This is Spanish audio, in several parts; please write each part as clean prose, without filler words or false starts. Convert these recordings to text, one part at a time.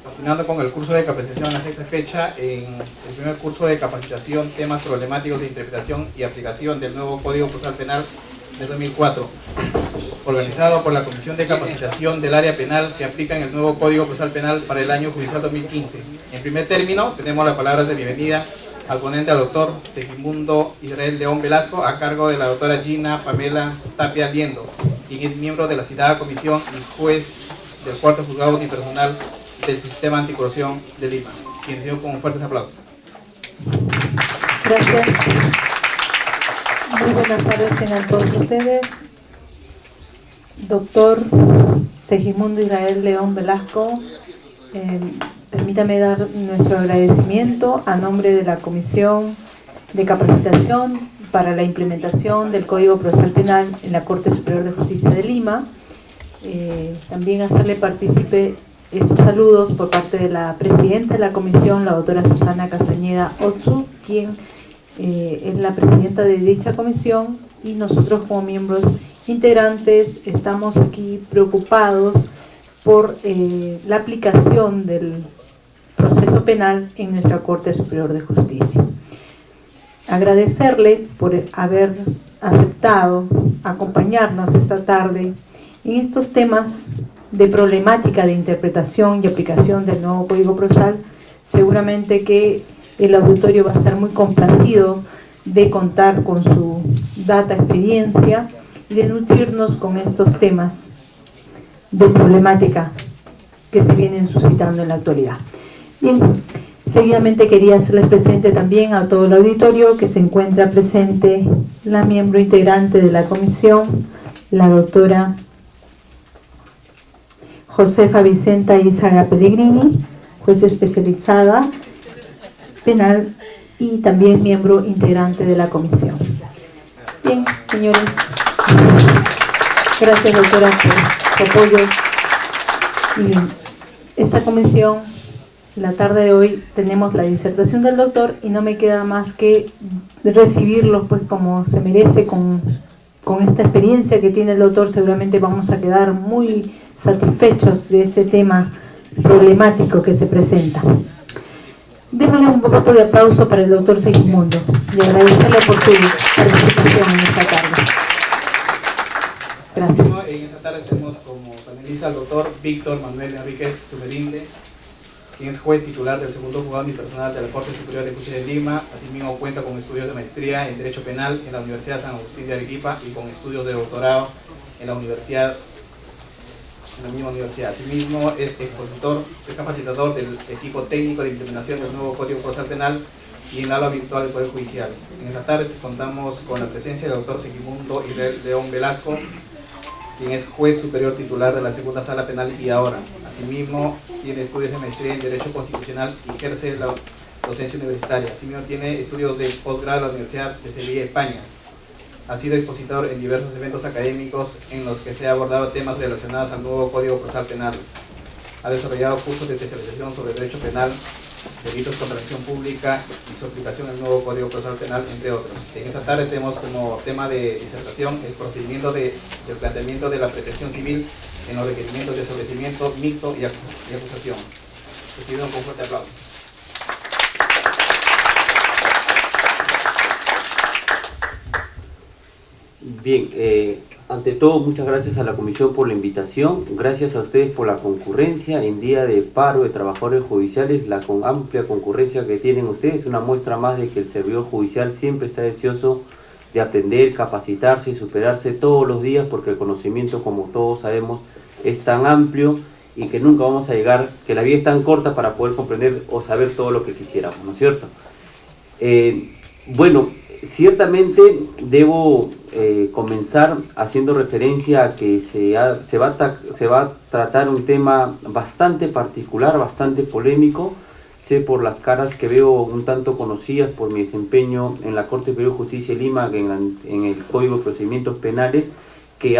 Continuando con el curso de capacitación a la sexta fecha, en el primer curso de capacitación, temas problemáticos de interpretación y aplicación del nuevo Código Procesal Penal de 2004, organizado por la Comisión de Capacitación del Área Penal que aplica en el nuevo Código Procesal Penal para el año judicial 2015. En primer término, tenemos las palabras de bienvenida al ponente, al doctor Segimundo Israel León Velasco, a cargo de la doctora Gina Pamela Tapia Liendo, quien es miembro de la citada comisión y juez del cuarto juzgado unipersonal del sistema anticorrupción de Lima. Quien recibe con fuertes aplausos. Gracias. Muy buenas tardes tengan todos ustedes. Doctor Segimundo Israel León Velasco, permítame dar nuestro agradecimiento a nombre de la Comisión de Capacitación para la implementación del Código Procesal Penal en la Corte Superior de Justicia de Lima. También hacerle partícipe estos saludos por parte de la presidenta de la comisión, la doctora Susana Castañeda Otsu, quien es la presidenta de dicha comisión, y nosotros como miembros integrantes estamos aquí preocupados por la aplicación del proceso penal en nuestra Corte Superior de Justicia. Agradecerle por haber aceptado acompañarnos esta tarde en estos temas de problemática de interpretación y aplicación del nuevo Código Procesal. Seguramente que el auditorio va a estar muy complacido de contar con su data experiencia y de nutrirnos con estos temas de problemática que se vienen suscitando en la actualidad. Bien, seguidamente quería hacerles presente también a todo el auditorio que se encuentra presente la miembro integrante de la comisión, la doctora Josefa Vicenta Izaga Pellegrini, juez especializada penal y también miembro integrante de la comisión. Bien, señores, gracias doctora por su apoyo. Y esta comisión, la tarde de hoy, tenemos la disertación del doctor y no me queda más que recibirlo pues como se merece con esta experiencia que tiene el doctor. Seguramente vamos a quedar muy satisfechos de este tema problemático que se presenta. Démosle un voto de aplauso para el doctor Segimundo y agradecerle por su participación en esta tarde. Gracias. En esta tarde tenemos como panelista al doctor Víctor Manuel Enríquez Sumerinde, quien es juez titular del segundo juzgado unipersonal de la Corte Superior de Justicia de Lima. Asimismo cuenta con estudios de maestría en Derecho Penal en la Universidad San Agustín de Arequipa y con estudios de doctorado en la misma universidad. Asimismo es expositor, es capacitador del equipo técnico de implementación del nuevo Código Procesal Penal y en el aula virtual del Poder Judicial. En esta tarde contamos con la presencia del doctor Segimundo Israel León Velasco, quien es juez superior titular de la segunda sala penal y ahora. Asimismo, tiene estudios de maestría en Derecho Constitucional y ejerce la docencia universitaria. Asimismo, tiene estudios de posgrado en la Universidad de Sevilla, España. Ha sido expositor en diversos eventos académicos en los que se ha abordado temas relacionados al nuevo Código Procesal Penal. Ha desarrollado cursos de especialización sobre Derecho Penal, delitos contra la acción pública y su aplicación al nuevo Código Procesal Penal, entre otros. En esta tarde tenemos como tema de disertación el procedimiento del planteamiento de la pretensión civil en los requerimientos de establecimiento mixto y acusación. Recibieron con fuerte aplauso. Bien, ante todo, muchas gracias a la Comisión por la invitación, gracias a ustedes por la concurrencia en día de paro de trabajadores judiciales. La amplia concurrencia que tienen ustedes es una muestra más de que el servidor judicial siempre está deseoso de aprender, capacitarse y superarse todos los días, porque el conocimiento, como todos sabemos, es tan amplio y que nunca vamos a llegar, que la vida es tan corta para poder comprender o saber todo lo que quisiéramos, ¿no es cierto? Bueno, ciertamente debo comenzar haciendo referencia a que se va a tratar un tema bastante particular, bastante polémico. Sé por las caras que veo un tanto conocidas por mi desempeño en la Corte Superior de Justicia de Lima, en el Código de Procedimientos Penales, que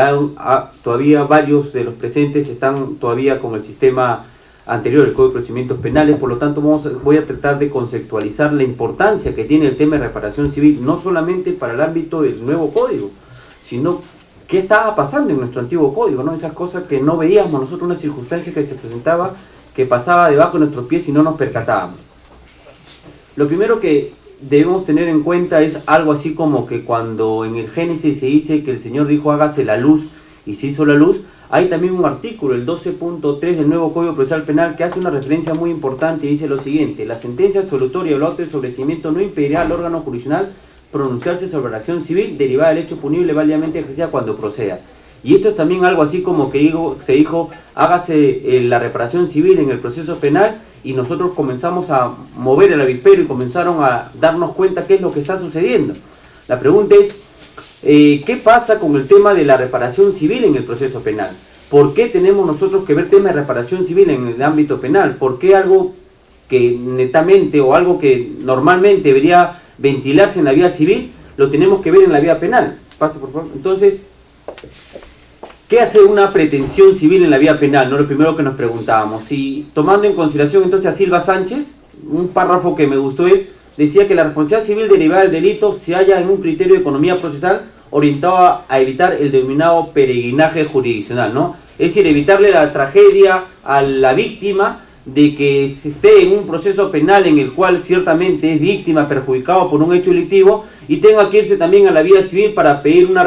todavía varios de los presentes están todavía con el sistema anterior, el Código de Procedimientos Penales. Por lo tanto, voy a tratar de conceptualizar la importancia que tiene el tema de reparación civil, no solamente para el ámbito del nuevo código, sino qué estaba pasando en nuestro antiguo código, ¿no? Esas cosas que no veíamos nosotros, una circunstancia que se presentaba que pasaba debajo de nuestros pies y no nos percatábamos. Lo primero que debemos tener en cuenta es algo así como que cuando en el Génesis se dice que el Señor dijo hágase la luz y se hizo la luz, hay también un artículo, el 12.3 del nuevo Código Procesal Penal, que hace una referencia muy importante y dice lo siguiente: la sentencia absolutoria o el auto de sobreseimiento no impedirá al órgano jurisdiccional pronunciarse sobre la acción civil derivada del hecho punible válidamente ejercida cuando proceda. Y esto es también algo así como que se dijo hágase la reparación civil en el proceso penal, y nosotros comenzamos a mover el avispero y comenzaron a darnos cuenta qué es lo que está sucediendo. La pregunta es, ¿qué pasa con el tema de la reparación civil en el proceso penal? ¿Por qué tenemos nosotros que ver temas de reparación civil en el ámbito penal? ¿Por qué algo que netamente o algo que normalmente debería ventilarse en la vía civil lo tenemos que ver en la vía penal? Pase, por favor. Entonces, ¿qué hace una pretensión civil en la vía penal? No, lo primero que nos preguntábamos. Y tomando en consideración entonces a Silva Sánchez, un párrafo que me gustó, decía que la responsabilidad civil derivada del delito se halla en un criterio de economía procesal orientado a evitar el denominado peregrinaje jurisdiccional, ¿no? Es decir, evitarle la tragedia a la víctima de que esté en un proceso penal en el cual ciertamente es víctima, perjudicado por un hecho delictivo, y tenga que irse también a la vía civil para pedir una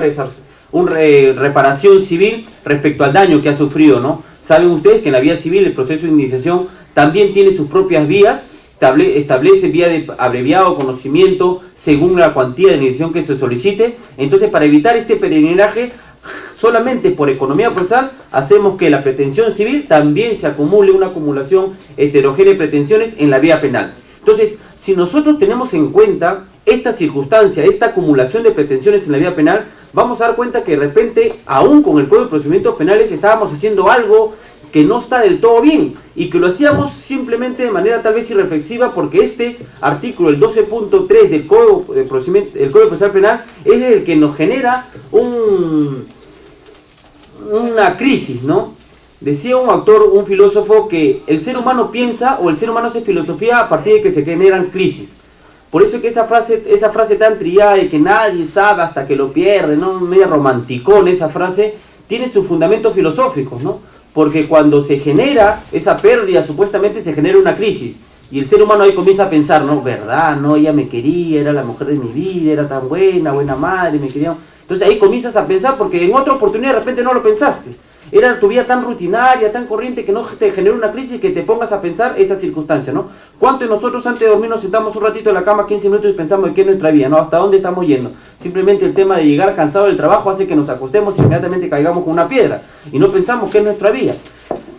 reparación civil respecto al daño que ha sufrido, ¿no? Saben ustedes que en la vía civil el proceso de indemnización también tiene sus propias vías, establece vía de abreviado conocimiento según la cuantía de indemnización que se solicite. Entonces, para evitar este peregrinaje, solamente por economía procesal hacemos que la pretensión civil también se acumule una acumulación heterogénea de pretensiones en la vía penal. Entonces, si nosotros tenemos en cuenta esta circunstancia, esta acumulación de pretensiones en la vía penal, vamos a dar cuenta que de repente, aún con el Código de Procedimientos Penales, estábamos haciendo algo que no está del todo bien, y que lo hacíamos simplemente de manera tal vez irreflexiva, porque este artículo, el 12.3 del Código de Procesal Penal, es el que nos genera una crisis, ¿no? Decía un autor, un filósofo, que el ser humano piensa, o el ser humano hace filosofía a partir de que se generan crisis. Por eso que esa frase tan trillada de que nadie sabe hasta que lo pierde, ¿no? Media romanticón esa frase, tiene sus fundamentos filosóficos, ¿no? Porque cuando se genera esa pérdida, supuestamente se genera una crisis. Y el ser humano ahí comienza a pensar, ¿no? ¿Verdad? No, ella me quería, era la mujer de mi vida, era tan buena madre, me quería. Entonces ahí comienzas a pensar, porque en otra oportunidad de repente no lo pensaste. Era tu vida tan rutinaria, tan corriente, que no te genera una crisis, que te pongas a pensar esa circunstancia, ¿no? ¿Cuántos de nosotros antes de dormir nos sentamos un ratito en la cama, 15 minutos, y pensamos de qué es nuestra vida, ¿no? ¿Hasta dónde estamos yendo? Simplemente el tema de llegar cansado del trabajo hace que nos acostemos y inmediatamente caigamos con una piedra, y no pensamos qué es nuestra vida.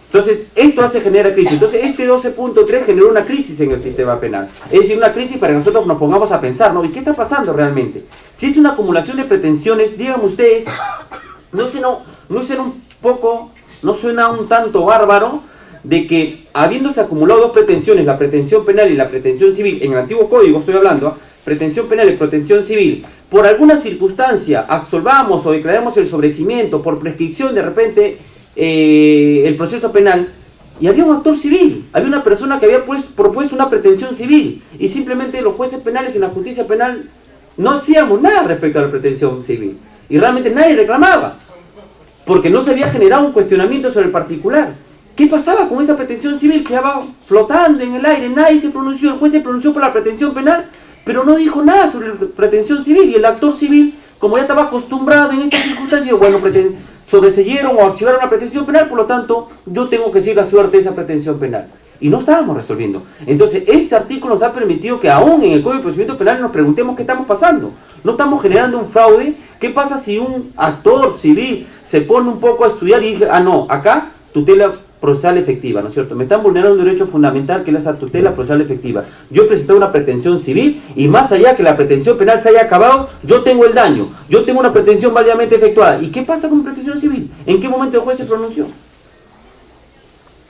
Entonces, esto genera crisis. Entonces, este 12.3 generó una crisis en el sistema penal. Es decir, una crisis para que nosotros nos pongamos a pensar, ¿no? ¿Y qué está pasando realmente? Si es una acumulación de pretensiones, díganme ustedes, ¿no suena un tanto bárbaro de que, habiéndose acumulado dos pretensiones, la pretensión penal y la pretensión civil, en el antiguo código estoy hablando, pretensión penal y pretensión civil, por alguna circunstancia absolvamos o declaramos el sobreseimiento por prescripción de repente el proceso penal, y había un actor civil, había una persona que había propuesto una pretensión civil, y simplemente los jueces penales en la justicia penal no hacíamos nada respecto a la pretensión civil, y realmente nadie reclamaba, porque no se había generado un cuestionamiento sobre el particular. ¿Qué pasaba con esa pretensión civil? Quedaba flotando en el aire, nadie se pronunció, el juez se pronunció por la pretensión penal, pero no dijo nada sobre la pretensión civil, y el actor civil, como ya estaba acostumbrado en estas circunstancias, bueno, sobreseyeron o archivaron la pretensión penal, por lo tanto, yo tengo que seguir la suerte de esa pretensión penal. Y no estábamos resolviendo. Entonces, este artículo nos ha permitido que aún en el Código de Procedimiento Penal nos preguntemos qué estamos pasando. No estamos generando un fraude. ¿Qué pasa si un actor civil se pone un poco a estudiar y dice, no, acá tutela procesal efectiva, ¿no es cierto? Me están vulnerando un derecho fundamental que es la tutela procesal efectiva. Yo he presentado una pretensión civil y más allá que la pretensión penal se haya acabado, yo tengo el daño, yo tengo una pretensión válidamente efectuada. ¿Y qué pasa con pretensión civil? ¿En qué momento el juez se pronunció?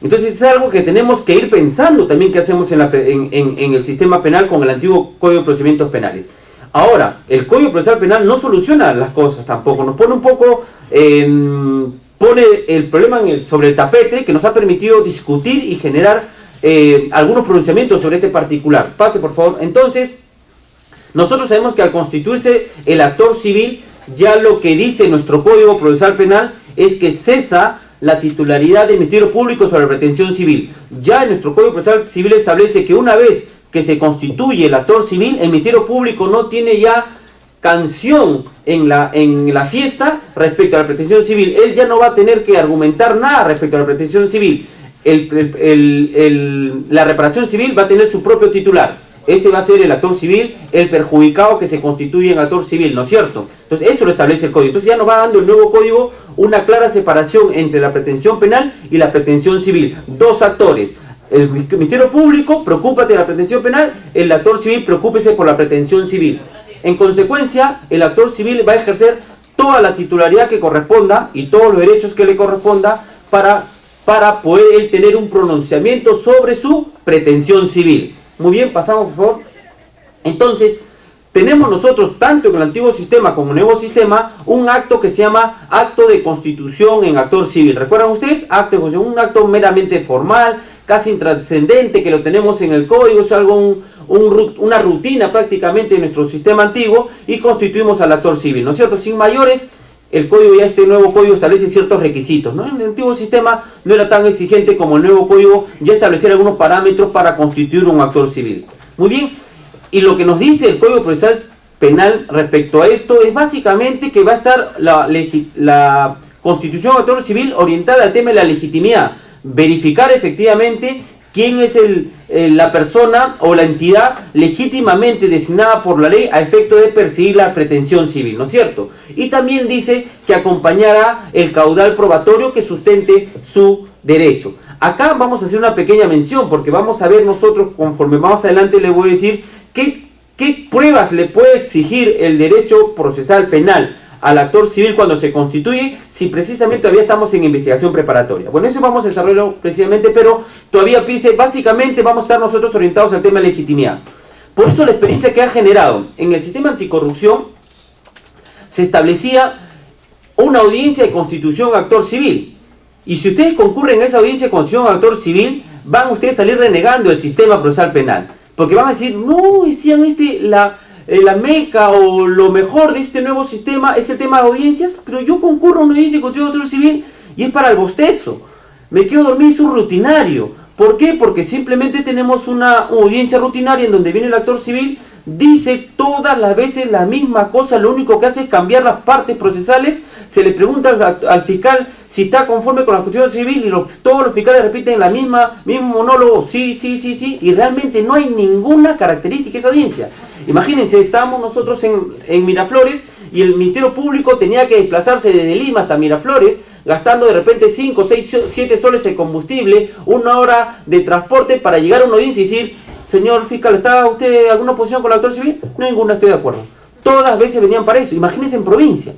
Entonces es algo que tenemos que ir pensando también que hacemos en el sistema penal con el antiguo Código de Procedimientos Penales. Ahora, el Código Procesal Penal no soluciona las cosas tampoco, nos pone un poco... pone el problema sobre el tapete, que nos ha permitido discutir y generar algunos pronunciamientos sobre este particular. Pase, por favor. Entonces, nosotros sabemos que al constituirse el actor civil, ya lo que dice nuestro Código Procesal Penal es que cesa la titularidad del Ministerio Público sobre la pretensión civil. Ya en nuestro Código Procesal Civil establece que una vez que se constituye el actor civil, el Ministerio Público no tiene ya canción en la fiesta respecto a la pretensión civil. Él ya no va a tener que argumentar nada respecto a la pretensión civil. La reparación civil va a tener su propio titular. Ese va a ser el actor civil, el perjudicado que se constituye en actor civil, ¿no es cierto? Entonces eso lo establece el código. Entonces ya nos va dando el nuevo código una clara separación entre la pretensión penal y la pretensión civil. Dos actores. El Ministerio Público, preocúpate de la pretensión penal, el actor civil, preocúpese por la pretensión civil. En consecuencia, el actor civil va a ejercer toda la titularidad que corresponda y todos los derechos que le corresponda para poder él tener un pronunciamiento sobre su pretensión civil. Muy bien, pasamos por favor. Entonces, tenemos nosotros, tanto en el antiguo sistema como en el nuevo sistema, un acto que se llama acto de constitución en actor civil. ¿Recuerdan ustedes? Acto de constitución, un acto meramente formal, casi intrascendente, que lo tenemos en el código, es algo una rutina prácticamente de nuestro sistema antiguo, y constituimos al actor civil, ¿no es cierto? Sin mayores, el código ya, este nuevo código establece ciertos requisitos, ¿no? En el antiguo sistema no era tan exigente como el nuevo código, ya establecer algunos parámetros para constituir un actor civil. Muy bien, y lo que nos dice el Código Procesal Penal respecto a esto es básicamente que va a estar la constitución de actor civil orientada al tema de la legitimidad, verificar efectivamente quién es la persona o la entidad legítimamente designada por la ley a efecto de perseguir la pretensión civil, ¿no es cierto? Y también dice que acompañará el caudal probatorio que sustente su derecho. Acá vamos a hacer una pequeña mención, porque vamos a ver nosotros, conforme más adelante le voy a decir, qué pruebas le puede exigir el derecho procesal penal al actor civil cuando se constituye, si precisamente todavía estamos en investigación preparatoria. Bueno, eso vamos a desarrollarlo precisamente, pero todavía básicamente vamos a estar nosotros orientados al tema de legitimidad. Por eso la experiencia que ha generado en el sistema anticorrupción, se establecía una audiencia de constitución actor civil. Y si ustedes concurren a esa audiencia de constitución actor civil, van ustedes a salir renegando el sistema procesal penal. Porque van a decir, no, decían la meca o lo mejor de este nuevo sistema es el tema de audiencias, pero yo concurro a una audiencia de constitución actor civil y es para el bostezo. Me quedo dormido, es un rutinario. ¿Por qué? Porque simplemente tenemos una audiencia rutinaria en donde viene el actor civil, dice todas las veces la misma cosa, lo único que hace es cambiar las partes procesales, se le pregunta al fiscal si está conforme con la constitución civil y todos los fiscales repiten mismo monólogo, sí, y realmente no hay ninguna característica de esa audiencia. Imagínense, estábamos nosotros en Miraflores y el Ministerio Público tenía que desplazarse desde Lima hasta Miraflores, gastando de repente 5, 6, 7 soles de combustible, 1 hora de transporte para llegar a una audiencia y decir, señor fiscal, ¿está usted en alguna posición con el actor civil? No, ninguna, estoy de acuerdo. Todas las veces venían para eso, imagínense en provincia.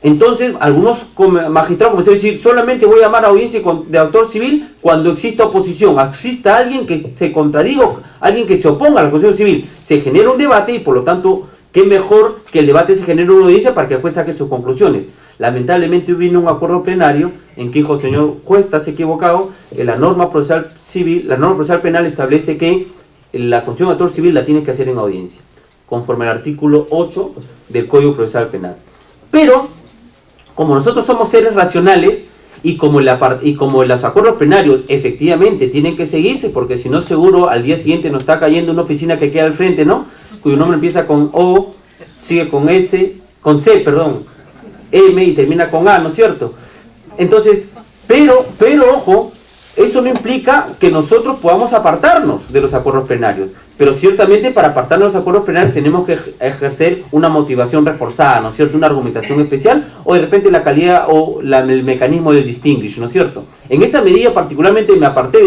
Entonces, algunos magistrados comenzaron a decir, solamente voy a llamar a audiencia de actor civil cuando exista oposición, exista alguien que se contradiga, alguien que se oponga a la constitución civil. Se genera un debate y por lo tanto, qué mejor que el debate se genere una audiencia para que después saque sus conclusiones. Lamentablemente vino un acuerdo plenario en que dijo, señor juez, estás equivocado, la norma procesal civil, la norma procesal penal establece que la constitución de actor civil la tienes que hacer en audiencia, conforme al artículo 8 del Código Procesal Penal. Pero, como nosotros somos seres racionales y como los acuerdos plenarios efectivamente tienen que seguirse, porque si no seguro al día siguiente nos está cayendo una oficina que queda al frente, ¿no? Cuyo nombre empieza con O, sigue con C, M y termina con A, ¿no es cierto? Entonces, pero ojo, eso no implica que nosotros podamos apartarnos de los acuerdos plenarios, pero ciertamente para apartarnos de los acuerdos plenarios tenemos que ejercer una motivación reforzada, ¿no es cierto? Una argumentación especial, o de repente la calidad o el mecanismo del distinguish, ¿no es cierto? En esa medida particularmente me aparté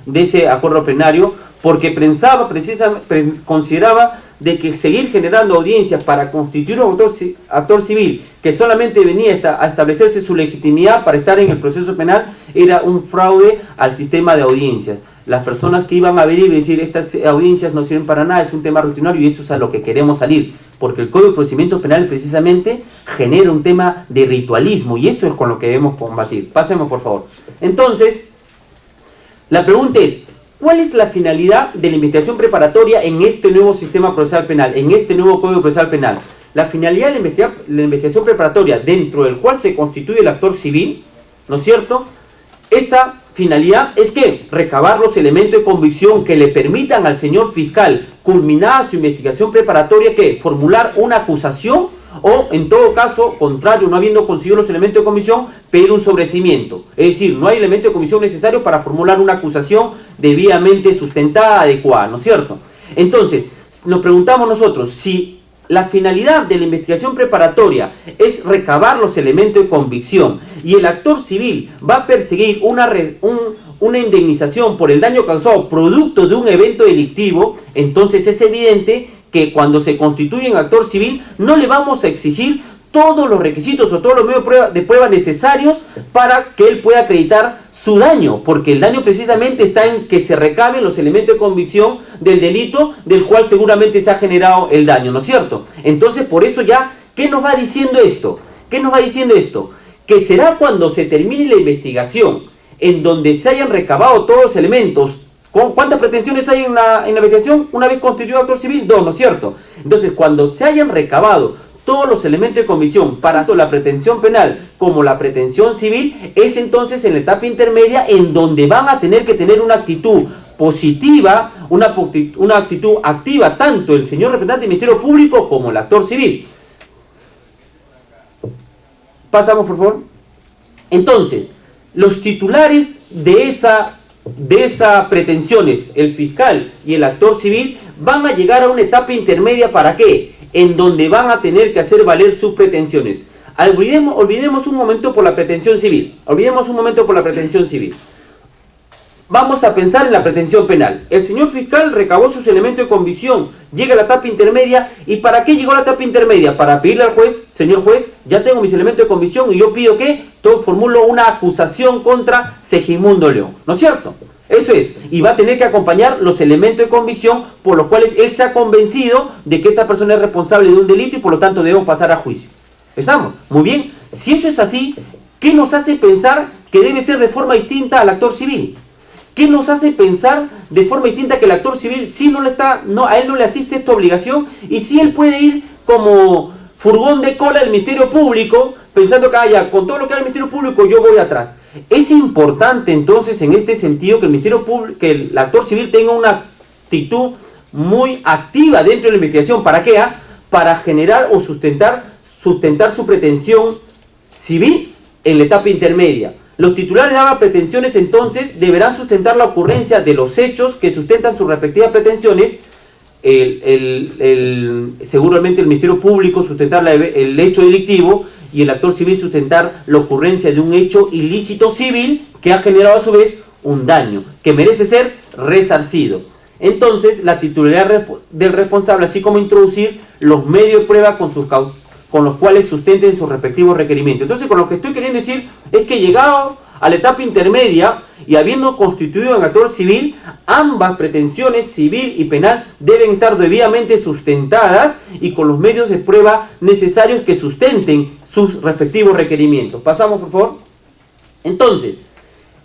de ese acuerdo plenario porque consideraba de que seguir generando audiencias para constituir un actor civil que solamente venía a establecerse su legitimidad para estar en el proceso penal era un fraude al sistema de audiencias. Las personas que iban a venir y decir estas audiencias no sirven para nada, es un tema rutinario y eso es a lo que queremos salir, porque el Código de Procedimientos Penales precisamente genera un tema de ritualismo y eso es con lo que debemos combatir. Pasemos por favor. Entonces, la pregunta es, ¿cuál es la finalidad de la investigación preparatoria en este nuevo sistema procesal penal, en este nuevo Código Procesal Penal? La finalidad de la investigación preparatoria, dentro del cual se constituye el actor civil, ¿no es cierto? Esta finalidad es que recabar los elementos de convicción que le permitan al señor fiscal, culminada su investigación preparatoria, que formular una acusación o, en todo caso, contrario, no habiendo conseguido los elementos de convicción, pedir un sobreseimiento. Es decir, no hay elemento de convicción necesario para formular una acusación debidamente sustentada, adecuada, ¿no es cierto? Entonces, nos preguntamos nosotros, si la finalidad de la investigación preparatoria es recabar los elementos de convicción y el actor civil va a perseguir una indemnización por el daño causado producto de un evento delictivo, entonces es evidente que cuando se constituye un actor civil no le vamos a exigir todos los requisitos o todos los medios de prueba necesarios para que él pueda acreditar su daño, porque el daño precisamente está en que se recaben los elementos de convicción del delito del cual seguramente se ha generado el daño, ¿no es cierto? Entonces, por eso ya, ¿qué nos va diciendo esto? ¿Qué nos va diciendo esto? Que será cuando se termine la investigación, en donde se hayan recabado todos los elementos. ¿Cuántas pretensiones hay en la investigación? Una vez constituido actor civil, 2, ¿no es cierto? Entonces, cuando se hayan recabado todos los elementos de convicción para tanto la pretensión penal como la pretensión civil, es entonces en la etapa intermedia en donde van a tener que tener una actitud positiva, una actitud activa, tanto el señor representante del Ministerio Público como el actor civil. Pasamos, por favor. Entonces, los titulares de esas pretensiones, el fiscal y el actor civil, van a llegar a una etapa intermedia. ¿Para qué? En donde van a tener que hacer valer sus pretensiones. Olvidemos un momento por la pretensión civil. Olvidemos un momento por la pretensión civil. Vamos a pensar en la pretensión penal. El señor fiscal recabó sus elementos de convicción, llega a la etapa intermedia. ¿Y para qué llegó a la etapa intermedia? Para pedirle al juez, señor juez, ya tengo mis elementos de convicción y yo pido que formulo una acusación contra Segismundo León, ¿no es cierto? Eso es, y va a tener que acompañar los elementos de convicción por los cuales él se ha convencido de que esta persona es responsable de un delito y por lo tanto debemos pasar a juicio. ¿Estamos? Muy bien. Si eso es así, ¿qué nos hace pensar que debe ser de forma distinta al actor civil? ¿Qué nos hace pensar de forma distinta que el actor civil si a él no le asiste esta obligación y si él puede ir como furgón de cola del Ministerio Público pensando que ya, con todo lo que hay el Ministerio Público yo voy atrás? Es importante entonces en este sentido que el Ministerio Público, que el actor civil tenga una actitud muy activa dentro de la investigación. ¿Para qué? Para generar o sustentar su pretensión civil en la etapa intermedia. Los titulares de ambas pretensiones entonces deberán sustentar la ocurrencia de los hechos que sustentan sus respectivas pretensiones. Seguramente el Ministerio Público sustentar el hecho delictivo y el actor civil sustentar la ocurrencia de un hecho ilícito civil que ha generado a su vez un daño que merece ser resarcido. Entonces, la titularidad del responsable, así como introducir los medios de prueba con los cuales sustenten sus respectivos requerimientos. Entonces, con lo que estoy queriendo decir es que llegado a la etapa intermedia y habiendo constituido un actor civil, ambas pretensiones, civil y penal, deben estar debidamente sustentadas y con los medios de prueba necesarios que sustenten sus respectivos requerimientos. Pasamos, por favor. Entonces,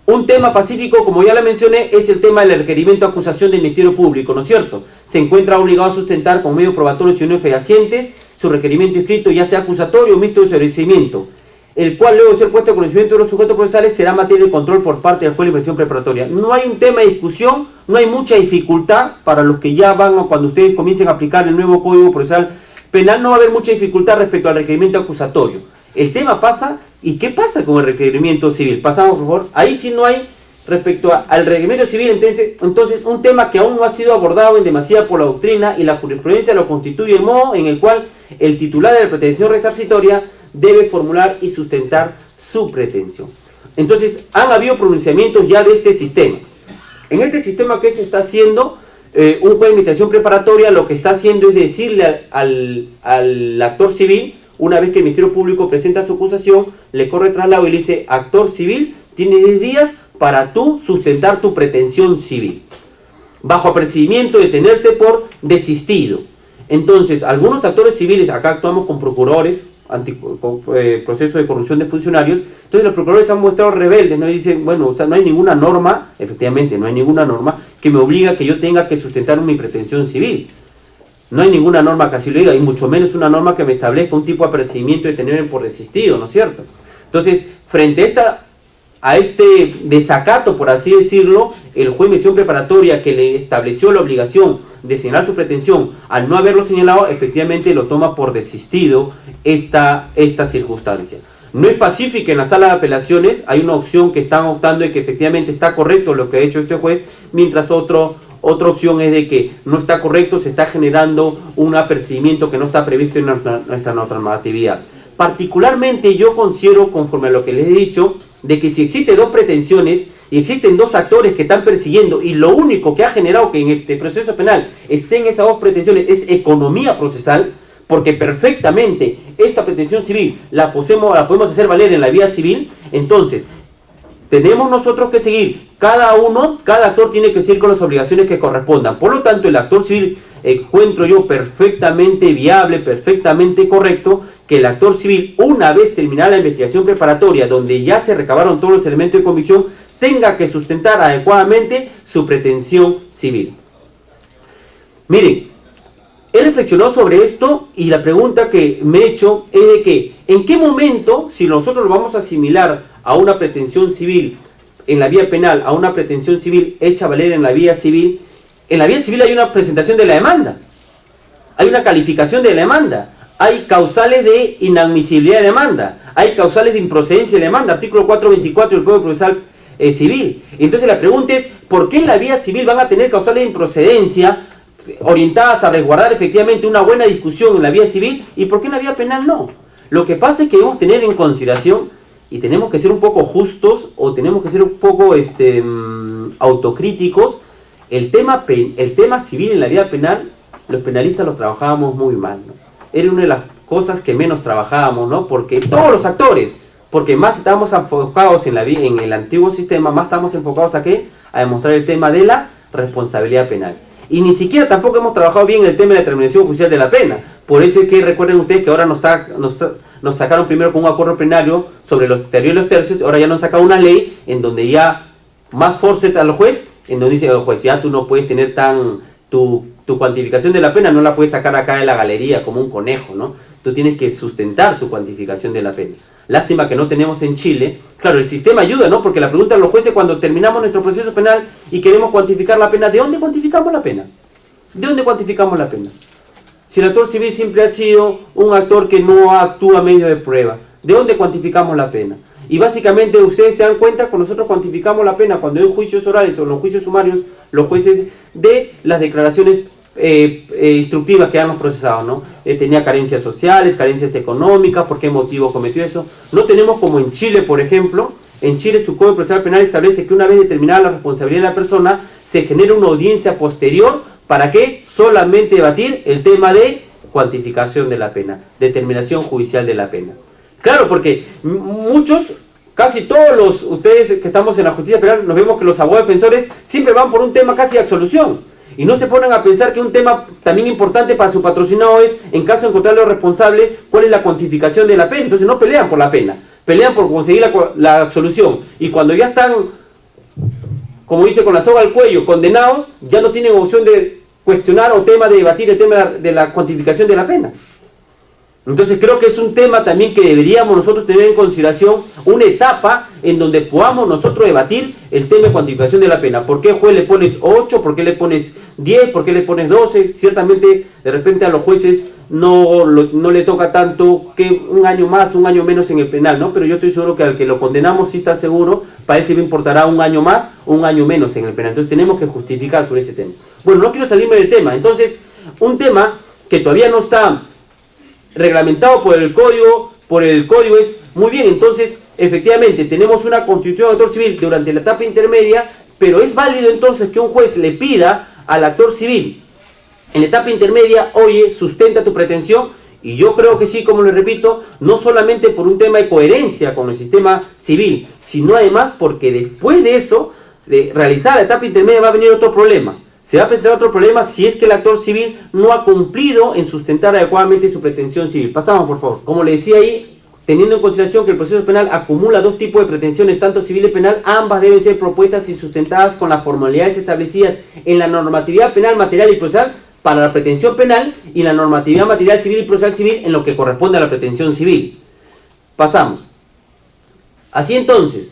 un tema pacífico, como ya le mencioné, es el tema del requerimiento de acusación del Ministerio Público, ¿no es cierto? Se encuentra obligado a sustentar con medios probatorios y unión fehacientes su requerimiento escrito, ya sea acusatorio o mixto de sobreseimiento, el cual luego de ser puesto a conocimiento de los sujetos procesales será materia de control por parte del juez de la investigación preparatoria. No hay un tema de discusión, no hay mucha dificultad para los que ya van o cuando ustedes comiencen a aplicar el nuevo Código Procesal Penal, no va a haber mucha dificultad respecto al requerimiento acusatorio. El tema pasa, ¿y qué pasa con el requerimiento civil? Pasamos, por favor. Ahí sí no hay, respecto al requerimiento civil, entonces un tema que aún no ha sido abordado en demasía por la doctrina y la jurisprudencia lo constituye el modo en el cual el titular de la pretensión resarcitoria debe formular y sustentar su pretensión. Entonces, han habido pronunciamientos ya de este sistema. En este sistema, ¿qué se está haciendo? Un juez de investigación preparatoria lo que está haciendo es decirle al actor civil, una vez que el Ministerio Público presenta su acusación, le corre traslado y le dice: actor civil, tiene 10 días para tú sustentar tu pretensión civil, bajo apercibimiento de tenerse por desistido. Entonces, algunos actores civiles, acá actuamos con procuradores, proceso de corrupción de funcionarios, entonces los procuradores se han mostrado rebeldes, ¿no? Y dicen, bueno, o sea, no hay ninguna norma, efectivamente, no hay ninguna norma que me obliga a que yo tenga que sustentar mi pretensión civil. No hay ninguna norma que así lo diga, y mucho menos una norma que me establezca un tipo de apercibimiento de tenerme por desistido, ¿no es cierto? Entonces, frente a esta desacato, por así decirlo, el juez de mención preparatoria que le estableció la obligación de señalar su pretensión, al no haberlo señalado, efectivamente lo toma por desistido esta circunstancia. No es pacífica en la sala de apelaciones, hay una opción que están optando de que efectivamente está correcto lo que ha hecho este juez, mientras otra opción es de que no está correcto, se está generando un apercibimiento que no está previsto en nuestra normatividad. Particularmente yo considero, conforme a lo que les he dicho, de que si existen dos pretensiones y existen dos actores que están persiguiendo y lo único que ha generado que en este proceso penal estén esas dos pretensiones es economía procesal, porque perfectamente esta pretensión civil la podemos hacer valer en la vía civil, entonces tenemos nosotros que seguir, cada actor tiene que seguir con las obligaciones que correspondan. Por lo tanto, el actor civil encuentro yo perfectamente viable, perfectamente correcto, que el actor civil, una vez terminada la investigación preparatoria, donde ya se recabaron todos los elementos de convicción, tenga que sustentar adecuadamente su pretensión civil. Miren, he reflexionado sobre esto y la pregunta que me he hecho es de que, ¿en qué momento, si nosotros lo vamos a asimilar a una pretensión civil en la vía penal, a una pretensión civil hecha valer en la vía civil hay una presentación de la demanda, hay una calificación de la demanda, hay causales de inadmisibilidad de demanda, hay causales de improcedencia de demanda, artículo 424 del Código Procesal Civil. Entonces la pregunta es, ¿por qué en la vía civil van a tener causales de improcedencia orientadas a resguardar efectivamente una buena discusión en la vía civil y por qué en la vía penal no? Lo que pasa es que debemos tener en consideración y tenemos que ser un poco justos o tenemos que ser un poco autocríticos. El tema civil en la vía penal, los penalistas los trabajábamos muy mal, ¿no? Era una de las cosas que menos trabajábamos, ¿no? Porque todos los actores, porque más estábamos enfocados en el antiguo sistema, más estamos enfocados ¿a qué? A demostrar el tema de la responsabilidad penal. Y ni siquiera tampoco hemos trabajado bien el tema de la determinación judicial de la pena. Por eso es que recuerden ustedes que ahora nos sacaron primero con un acuerdo plenario sobre los teorías y los tercios, ahora ya nos han sacado una ley en donde ya más force al juez, en donde dice el juez, ya tú no puedes tener tu cuantificación de la pena, no la puedes sacar acá de la galería como un conejo, ¿no? Tú tienes que sustentar tu cuantificación de la pena. Lástima que no tenemos en Chile. Claro, el sistema ayuda, ¿no? Porque la pregunta de los jueces cuando terminamos nuestro proceso penal y queremos cuantificar la pena, ¿de dónde cuantificamos la pena? ¿De dónde cuantificamos la pena? Si el actor civil siempre ha sido un actor que no actúa a medio de prueba, ¿de dónde cuantificamos la pena? Y básicamente ustedes se dan cuenta que nosotros cuantificamos la pena cuando hay juicios orales o en los juicios sumarios, los jueces de las declaraciones instructivas que han los procesados, ¿no? Tenía carencias sociales, carencias económicas, ¿por qué motivo cometió eso? No tenemos como en Chile, por ejemplo. En Chile su Código Procesal Penal establece que una vez determinada la responsabilidad de la persona, se genera una audiencia posterior, ¿para qué? Solamente debatir el tema de cuantificación de la pena, determinación judicial de la pena. Claro, porque casi todos ustedes que estamos en la justicia penal, nos vemos que los abogados defensores siempre van por un tema casi de absolución. Y no se ponen a pensar que un tema también importante para su patrocinado es, en caso de encontrarlo responsable, cuál es la cuantificación de la pena. Entonces no pelean por la pena, pelean por conseguir la absolución. Y cuando ya están, como dice, con la soga al cuello, condenados, ya no tienen opción de cuestionar o tema de debatir el tema de la cuantificación de la pena. Entonces creo que es un tema también que deberíamos nosotros tener en consideración, una etapa en donde podamos nosotros debatir el tema de cuantificación de la pena. ¿Por qué juez le pones 8? ¿Por qué le pones 10? ¿Por qué le pones 12? Ciertamente de repente a los jueces no le toca tanto que un año más, un año menos en el penal, ¿no? Pero yo estoy seguro que al que lo condenamos sí está seguro, para él sí me importará un año más o un año menos en el penal. Entonces tenemos que justificar sobre ese tema. Bueno, no quiero salirme del tema. Entonces, un tema que todavía no está reglamentado por el código es, muy bien, entonces efectivamente tenemos una constitución de actor civil durante la etapa intermedia, pero es válido entonces que un juez le pida al actor civil en la etapa intermedia, oye, sustenta tu pretensión. Y yo creo que sí, como le repito, no solamente por un tema de coherencia con el sistema civil, sino además porque después de eso, de realizar la etapa intermedia, va a venir otro problema. Se va a presentar otro problema si es que el actor civil no ha cumplido en sustentar adecuadamente su pretensión civil. Pasamos, por favor. Como le decía ahí, teniendo en consideración que el proceso penal acumula dos tipos de pretensiones, tanto civil y penal, ambas deben ser propuestas y sustentadas con las formalidades establecidas en la normatividad penal, material y procesal para la pretensión penal y la normatividad material civil y procesal civil en lo que corresponde a la pretensión civil. Pasamos. Así entonces,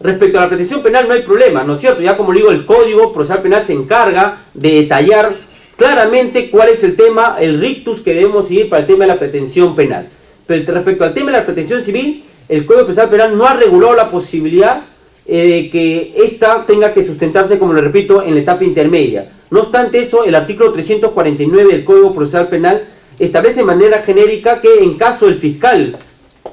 Respecto a la pretensión penal no hay problema, ¿no es cierto? Ya como le digo, el Código Procesal Penal se encarga de detallar claramente cuál es el tema, el rictus que debemos seguir para el tema de la pretensión penal. Pero respecto al tema de la pretensión civil, el Código Procesal Penal no ha regulado la posibilidad de que ésta tenga que sustentarse, como le repito, en la etapa intermedia. No obstante eso, el artículo 349 del Código Procesal Penal establece de manera genérica que en caso el fiscal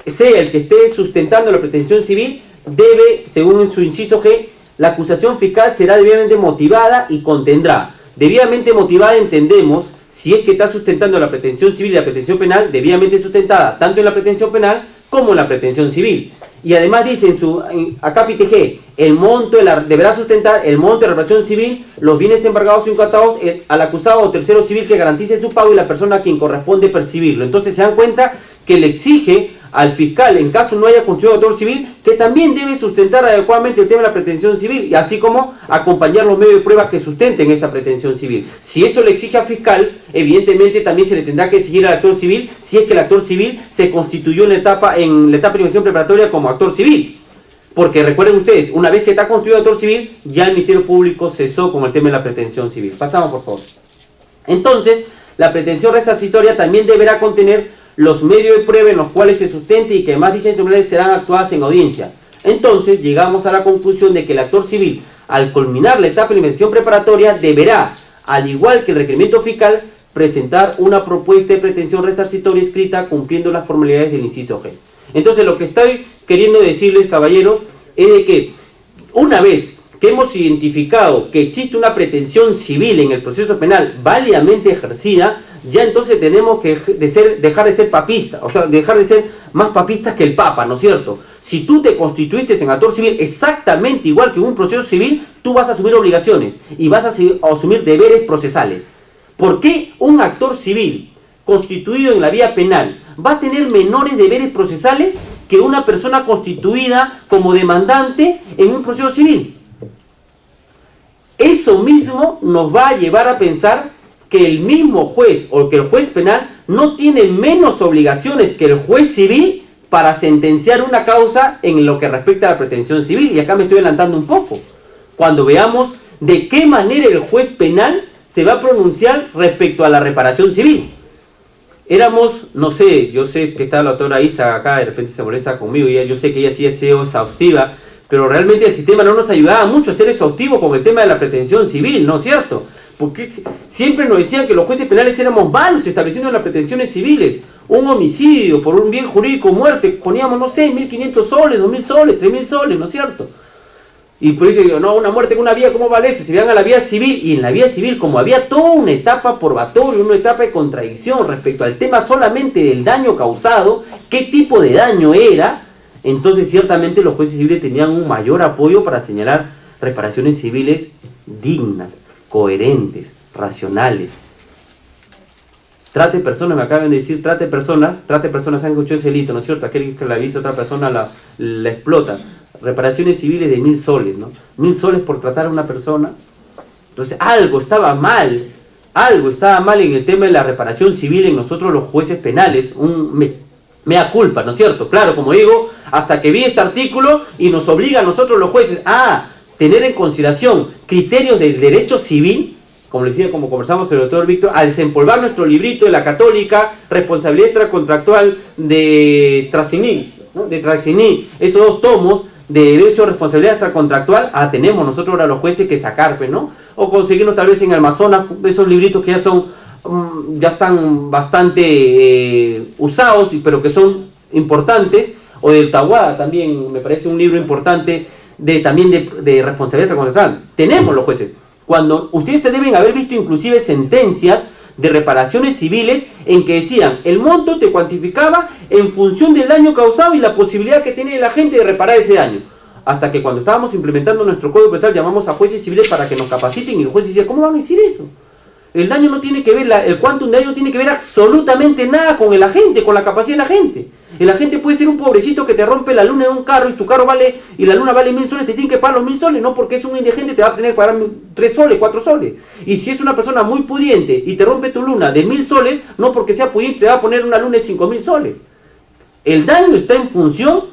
sea el que esté sustentando la pretensión civil, debe, según su inciso G, la acusación fiscal será debidamente motivada y contendrá. Debidamente motivada entendemos, si es que está sustentando la pretensión civil y la pretensión penal, debidamente sustentada tanto en la pretensión penal como en la pretensión civil. Y además dice en su acápite G, el monto deberá sustentar el monto de reparación civil, los bienes embargados o incautados al acusado o tercero civil que garantice su pago y la persona a quien corresponde percibirlo. Entonces se dan cuenta que le exige al fiscal, en caso no haya constituido autor civil, que también debe sustentar adecuadamente el tema de la pretensión civil, y así como acompañar los medios de prueba que sustenten esta pretensión civil. Si eso le exige al fiscal, evidentemente también se le tendrá que exigir al actor civil, si es que el actor civil se constituyó en la etapa de investigación preparatoria como actor civil. Porque recuerden ustedes, una vez que está constituido actor civil, ya el Ministerio Público cesó con el tema de la pretensión civil. Pasamos, por favor. Entonces, la pretensión resarcitoria también deberá contener los medios de prueba en los cuales se sustente y que además dichas instrumentales serán actuadas en audiencia. Entonces llegamos a la conclusión de que el actor civil, al culminar la etapa de investigación preparatoria, deberá, al igual que el requerimiento fiscal, presentar una propuesta de pretensión resarcitoria escrita cumpliendo las formalidades del inciso G. Entonces lo que estoy queriendo decirles, caballeros, es de que una vez que hemos identificado que existe una pretensión civil en el proceso penal válidamente ejercida, ya entonces tenemos que dejar de ser papistas, o sea, dejar de ser más papistas que el Papa, ¿no es cierto? Si tú te constituiste en actor civil exactamente igual que en un proceso civil, tú vas a asumir obligaciones y vas a asumir deberes procesales. ¿Por qué un actor civil constituido en la vía penal va a tener menores deberes procesales que una persona constituida como demandante en un proceso civil? Eso mismo nos va a llevar a pensar que el mismo juez o que el juez penal no tiene menos obligaciones que el juez civil para sentenciar una causa en lo que respecta a la pretensión civil. Y acá me estoy adelantando un poco. Cuando veamos de qué manera el juez penal se va a pronunciar respecto a la reparación civil. Éramos, no sé, yo sé que está la doctora Isa acá, de repente se molesta conmigo, y yo sé que ella sí es exhaustiva, pero realmente el sistema no nos ayudaba mucho a ser exhaustivo con el tema de la pretensión civil, ¿no es cierto? Porque siempre nos decían que los jueces penales éramos malos estableciendo las pretensiones civiles. Un homicidio por un bien jurídico, muerte, poníamos, no sé, 1.500 soles, 2.000 soles, 3.000 soles, ¿no es cierto? Y por eso digo, no, una muerte en una vía, ¿cómo vale eso? Se van a la vía civil, y en la vía civil, como había toda una etapa probatoria, una etapa de contradicción respecto al tema solamente del daño causado, qué tipo de daño era, entonces ciertamente los jueces civiles tenían un mayor apoyo para señalar reparaciones civiles dignas, coherentes, racionales. Trate personas, me acaban de decir, trate personas, han escuchado ese delito, ¿no es cierto? Aquel que la avisa a otra persona la explota. Reparaciones civiles de 1.000 soles, ¿no? 1.000 soles por tratar a una persona. Entonces algo estaba mal en el tema de la reparación civil en nosotros los jueces penales, mea culpa, ¿no es cierto? Claro, como digo, hasta que vi este artículo y nos obliga a nosotros los jueces a tener en consideración criterios del derecho civil, como le decía, como conversamos el doctor Víctor, a desempolvar nuestro librito de la Católica, responsabilidad extracontractual de Trasini, ¿no? De Trasini, esos dos tomos de derecho a responsabilidad extracontractual, tenemos nosotros ahora los jueces que sacar, ¿no? O conseguirnos tal vez en Amazonas esos libritos que ya están bastante usados, pero que son importantes, o del Tahuada también me parece un libro importante también de responsabilidad extracontractual. Tenemos los jueces. Cuando ustedes se deben haber visto inclusive sentencias de reparaciones civiles en que decían, el monto te cuantificaba en función del daño causado y la posibilidad que tiene la gente de reparar ese daño. Hasta que cuando estábamos implementando nuestro código procesal llamamos a jueces civiles para que nos capaciten, y el juez decía, ¿cómo van a decir eso? El daño no tiene que ver, el quantum de daño no tiene que ver absolutamente nada con el agente, con la capacidad del agente. El agente puede ser un pobrecito que te rompe la luna de un carro y tu carro vale, y la luna vale 1.000 soles, te tienen que pagar los 1.000 soles, no porque es un indigente te va a tener que pagar 3 soles, 4 soles. Y si es una persona muy pudiente y te rompe tu luna de 1.000 soles, no porque sea pudiente te va a poner una luna de 5.000 soles. El daño está en función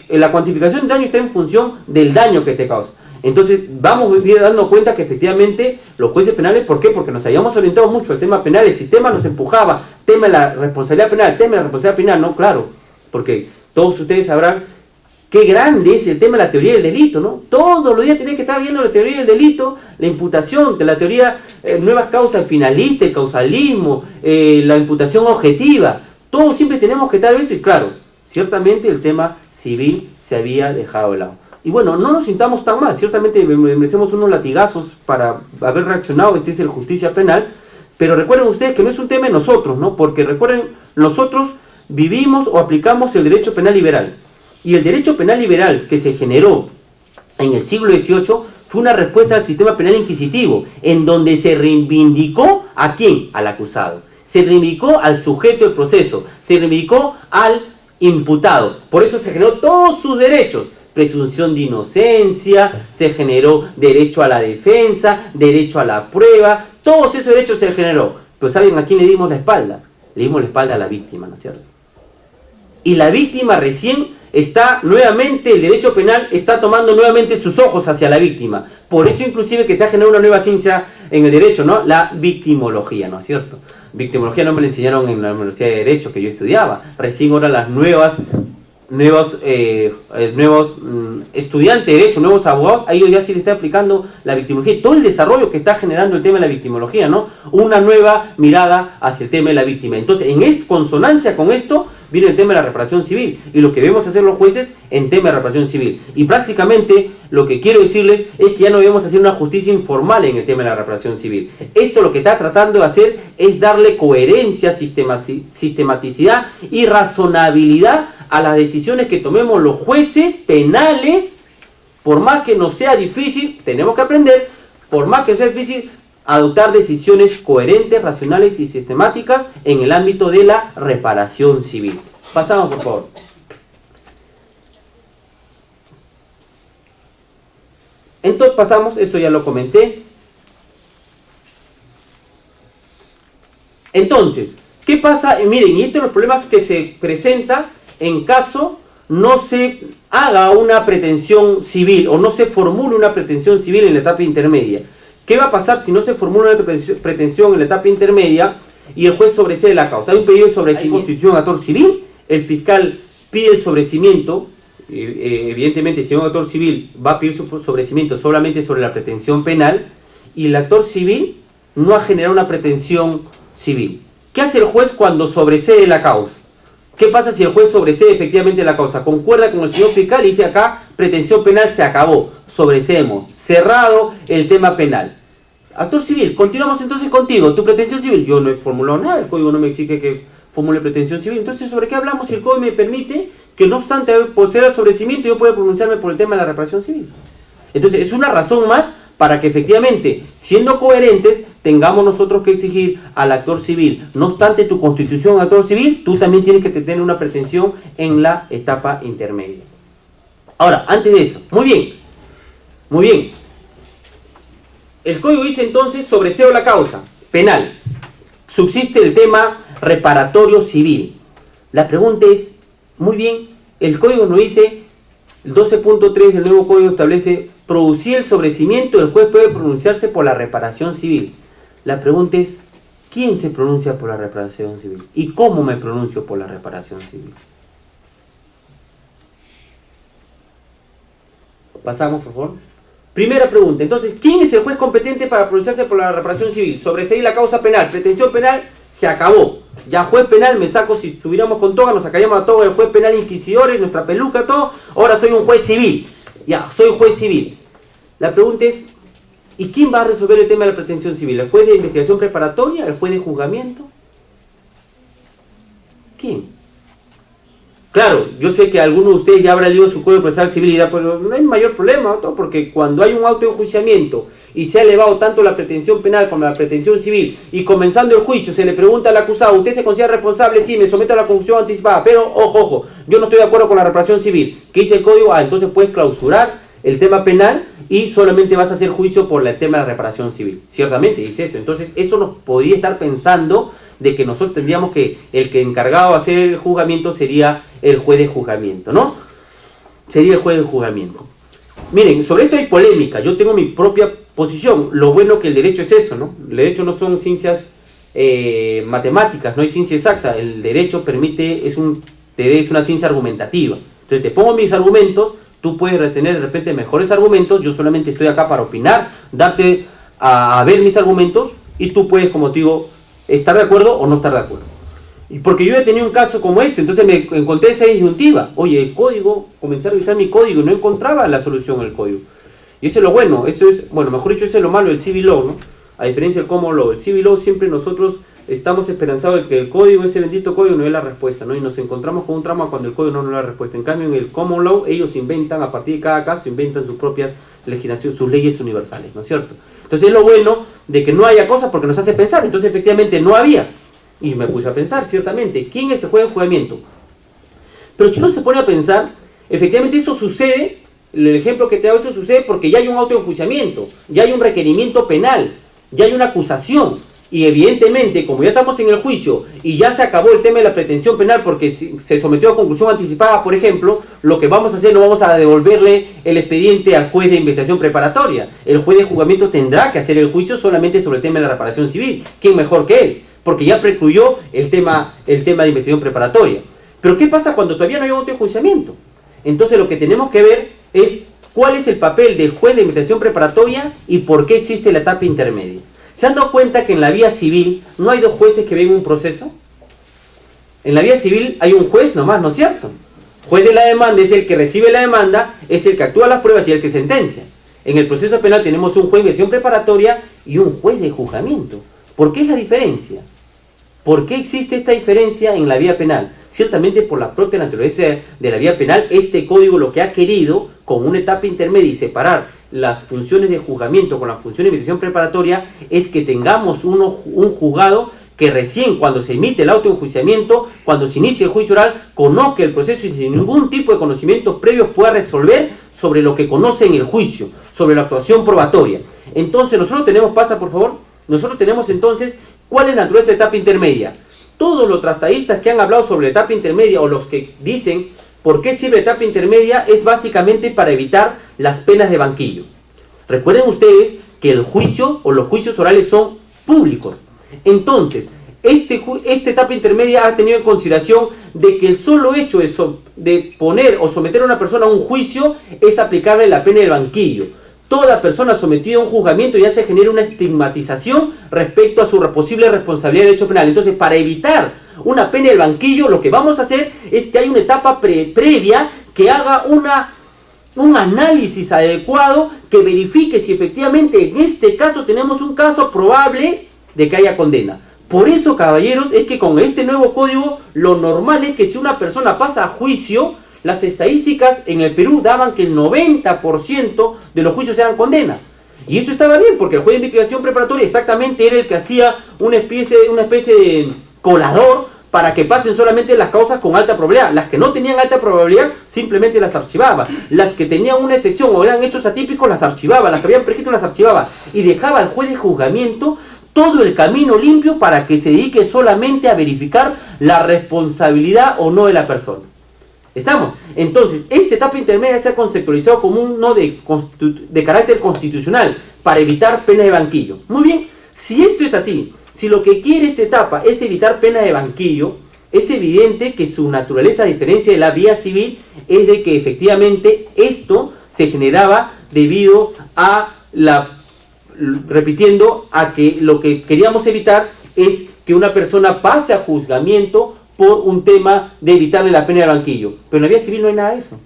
la cuantificación del daño está en función del daño que te causa. Entonces vamos a ir dando cuenta que efectivamente los jueces penales, ¿por qué? Porque nos habíamos orientado mucho al tema penal, el sistema nos empujaba, tema de la responsabilidad penal, tema de la responsabilidad penal, no, claro, porque todos ustedes sabrán qué grande es el tema de la teoría del delito, ¿no? Todos los días tenés que estar viendo la teoría del delito, la imputación, de la teoría, nuevas causas finalistas, el causalismo, la imputación objetiva, todos siempre tenemos que estar viendo, y claro, ciertamente el tema civil se había dejado de lado. Y bueno, no nos sintamos tan mal, ciertamente merecemos unos latigazos para haber reaccionado, este es el justicia penal, pero recuerden ustedes que no es un tema de nosotros, ¿no? Porque recuerden, nosotros vivimos o aplicamos el derecho penal liberal. Y el derecho penal liberal que se generó en el siglo XVIII fue una respuesta al sistema penal inquisitivo, en donde se reivindicó ¿a quién? Al acusado. Se reivindicó al sujeto del proceso, se reivindicó al imputado. Por eso se generó todos sus derechos. Presunción de inocencia, se generó derecho a la defensa, derecho a la prueba, todos esos derechos se generó. Pero ¿saben a quién le dimos la espalda? Le dimos la espalda a la víctima, ¿no es cierto? Y la víctima recién está nuevamente, el derecho penal está tomando nuevamente sus ojos hacia la víctima. Por eso inclusive que se ha generado una nueva ciencia en el derecho, ¿no? La victimología, ¿no es cierto? Victimología no me la enseñaron en la Universidad de Derecho que yo estudiaba. Recién ahora las nuevos estudiantes de derecho, nuevos abogados, a ellos ya sí le está aplicando la victimología y todo el desarrollo que está generando el tema de la victimología, ¿no? Una nueva mirada hacia el tema de la víctima. Entonces, en consonancia con esto, viene el tema de la reparación civil y lo que debemos hacer los jueces en tema de reparación civil. Y prácticamente lo que quiero decirles es que ya no debemos hacer una justicia informal en el tema de la reparación civil. Esto lo que está tratando de hacer es darle coherencia, sistematicidad y razonabilidad a las decisiones que tomemos los jueces penales. Por más que nos sea difícil, tenemos que aprender, por más que sea difícil, adoptar decisiones coherentes, racionales y sistemáticas en el ámbito de la reparación civil. Pasamos, por favor. Entonces pasamos, eso ya lo comenté. Entonces, ¿qué pasa? Miren, y estos son los problemas que se presentan en caso no se haga una pretensión civil o no se formule una pretensión civil en la etapa intermedia. ¿Qué va a pasar si no se formula una pretensión en la etapa intermedia y el juez sobresee la causa? Hay un pedido de sobreseimiento, constitución de actor civil, el fiscal pide el sobreseimiento, evidentemente si un actor civil va a pedir su sobreseimiento solamente sobre la pretensión penal y el actor civil no ha generado una pretensión civil. ¿Qué hace el juez cuando sobresee la causa? ¿Qué pasa si el juez sobresee efectivamente la causa? Concuerda con el señor fiscal y dice acá, pretensión penal se acabó, sobreseemos, cerrado el tema penal. Actor civil, continuamos entonces contigo, tu pretensión civil. Yo no he formulado nada, el código no me exige que formule pretensión civil. Entonces, ¿sobre qué hablamos si el código me permite que no obstante poseer el sobreseimiento yo pueda pronunciarme por el tema de la reparación civil? Entonces, es una razón más para que efectivamente, siendo coherentes, tengamos nosotros que exigir al actor civil. No obstante tu constitución, actor civil, tú también tienes que tener una pretensión en la etapa intermedia. Ahora, antes de eso, muy bien. El código dice entonces, sobreseo la causa penal. Subsiste el tema reparatorio civil. La pregunta es, muy bien, el código nos dice, el 12.3 del nuevo código establece, producir el sobreseimiento, el juez puede pronunciarse por la reparación civil. La pregunta es, ¿quién se pronuncia por la reparación civil? ¿Y cómo me pronuncio por la reparación civil? Pasamos, por favor. Primera pregunta, entonces, ¿quién es el juez competente para pronunciarse por la reparación civil? Sobreseer la causa penal, pretensión penal, se acabó. Ya juez penal me saco, si estuviéramos con toga, nos sacaríamos a toga, el juez penal inquisidores, nuestra peluca, todo. Ahora soy un juez civil. Ya, soy juez civil. La pregunta es, ¿y quién va a resolver el tema de la pretensión civil? ¿El juez de investigación preparatoria? ¿El juez de juzgamiento? ¿Quién? Claro, yo sé que algunos de ustedes ya habrán leído su código procesal civil y dirán, pero no hay mayor problema, ¿no? Porque cuando hay un auto de enjuiciamiento y se ha elevado tanto la pretensión penal como la pretensión civil y comenzando el juicio se le pregunta al acusado, ¿usted se considera responsable? Sí, me someto a la conducción anticipada, pero ojo, yo no estoy de acuerdo con la reparación civil. ¿Qué dice el código? Entonces puedes clausurar el tema penal y solamente vas a hacer juicio por el tema de la reparación civil. Ciertamente dice eso. Entonces eso nos podría estar pensando de que nosotros tendríamos que el que encargado de hacer el juzgamiento sería el juez de juzgamiento, ¿no? sería el juez de juzgamiento. Miren, sobre esto hay polémica, yo tengo mi propia posición. Lo bueno que el derecho es eso, ¿no? El derecho no son ciencias matemáticas, no hay ciencia exacta. El derecho permite, es una ciencia argumentativa. Entonces te pongo mis argumentos, tú puedes retener de repente mejores argumentos, yo solamente estoy acá para opinar, darte a ver mis argumentos, y tú puedes, como te digo, estar de acuerdo o no estar de acuerdo. Y porque yo he tenido un caso como este, entonces me encontré esa disyuntiva. Oye, el código, comencé a revisar mi código y no encontraba la solución al código. Y eso es lo bueno, mejor dicho, eso es lo malo del Civil Law, ¿no? A diferencia del Common Law. El Civil Law siempre nosotros estamos esperanzados de que el código, ese bendito código, no es la respuesta, ¿no? Y nos encontramos con un trauma cuando el código no es la respuesta. En cambio, en el Common Law, ellos inventan, a partir de cada caso, inventan sus propias legislaciones, sus leyes universales, ¿no es cierto? Entonces es lo bueno de que no haya cosas porque nos hace pensar. Entonces efectivamente no había. Y me puse a pensar, ciertamente, ¿quién es el juez de juzgamiento? Pero si uno se pone a pensar, efectivamente eso sucede, el ejemplo que te hago, eso sucede porque ya hay un auto-enjuiciamiento, ya hay un requerimiento penal, ya hay una acusación. Y evidentemente, como ya estamos en el juicio y ya se acabó el tema de la pretensión penal porque se sometió a conclusión anticipada, por ejemplo, lo que vamos a hacer, no vamos a devolverle el expediente al juez de investigación preparatoria. El juez de juzgamiento tendrá que hacer el juicio solamente sobre el tema de la reparación civil. ¿Quién mejor que él? Porque ya precluyó el tema de investigación preparatoria. Pero ¿qué pasa cuando todavía no hay auto-enjuiciamiento? Entonces lo que tenemos que ver es cuál es el papel del juez de investigación preparatoria y por qué existe la etapa intermedia. ¿Se han dado cuenta que en la vía civil no hay dos jueces que ven un proceso? En la vía civil hay un juez nomás, ¿no es cierto? Juez de la demanda es el que recibe la demanda, es el que actúa las pruebas y el que sentencia. En el proceso penal tenemos un juez de investigación preparatoria y un juez de juzgamiento. ¿Por qué es la diferencia? ¿Por qué existe esta diferencia en la vía penal? Ciertamente por la propia naturaleza de la vía penal, este código lo que ha querido, con una etapa intermedia y separar las funciones de juzgamiento con las funciones de investigación preparatoria, es que tengamos un juzgado que recién cuando se emite el autoenjuiciamiento, cuando se inicia el juicio oral, conozca el proceso y sin ningún tipo de conocimientos previos pueda resolver sobre lo que conoce en el juicio, sobre la actuación probatoria. Entonces nosotros tenemos, pasa por favor, nosotros tenemos entonces, ¿cuál es la naturaleza de la etapa intermedia? Todos los tratadistas que han hablado sobre la etapa intermedia o los que dicen por qué sirve la etapa intermedia es básicamente para evitar las penas de banquillo. Recuerden ustedes que el juicio o los juicios orales son públicos. Entonces, esta etapa intermedia ha tenido en consideración de que el solo hecho de poner o someter a una persona a un juicio es aplicarle la pena del banquillo. Toda persona sometida a un juzgamiento ya se genera una estigmatización respecto a su posible responsabilidad de hecho penal. Entonces, para evitar una pena del banquillo, lo que vamos a hacer es que hay una etapa previa que haga un análisis adecuado que verifique si efectivamente en este caso tenemos un caso probable de que haya condena. Por eso, caballeros, es que con este nuevo código lo normal es que si una persona pasa a juicio, las estadísticas en el Perú daban que el 90% de los juicios eran condena. Y eso estaba bien, porque el juez de investigación preparatoria exactamente era el que hacía una especie de colador para que pasen solamente las causas con alta probabilidad. Las que no tenían alta probabilidad simplemente las archivaba. Las que tenían una excepción o eran hechos atípicos las archivaba. Las que habían prescrito las archivaba. Y dejaba al juez de juzgamiento todo el camino limpio para que se dedique solamente a verificar la responsabilidad o no de la persona. ¿Estamos? Entonces, esta etapa intermedia se ha conceptualizado como uno de carácter constitucional para evitar pena de banquillo. Muy bien, si esto es así, si lo que quiere esta etapa es evitar pena de banquillo, es evidente que su naturaleza, a diferencia de la vía civil, es de que efectivamente esto se generaba debido a a que lo que queríamos evitar es que una persona pase a juzgamiento por un tema de evitarle la pena de banquillo. Pero en la vía civil no hay nada de eso.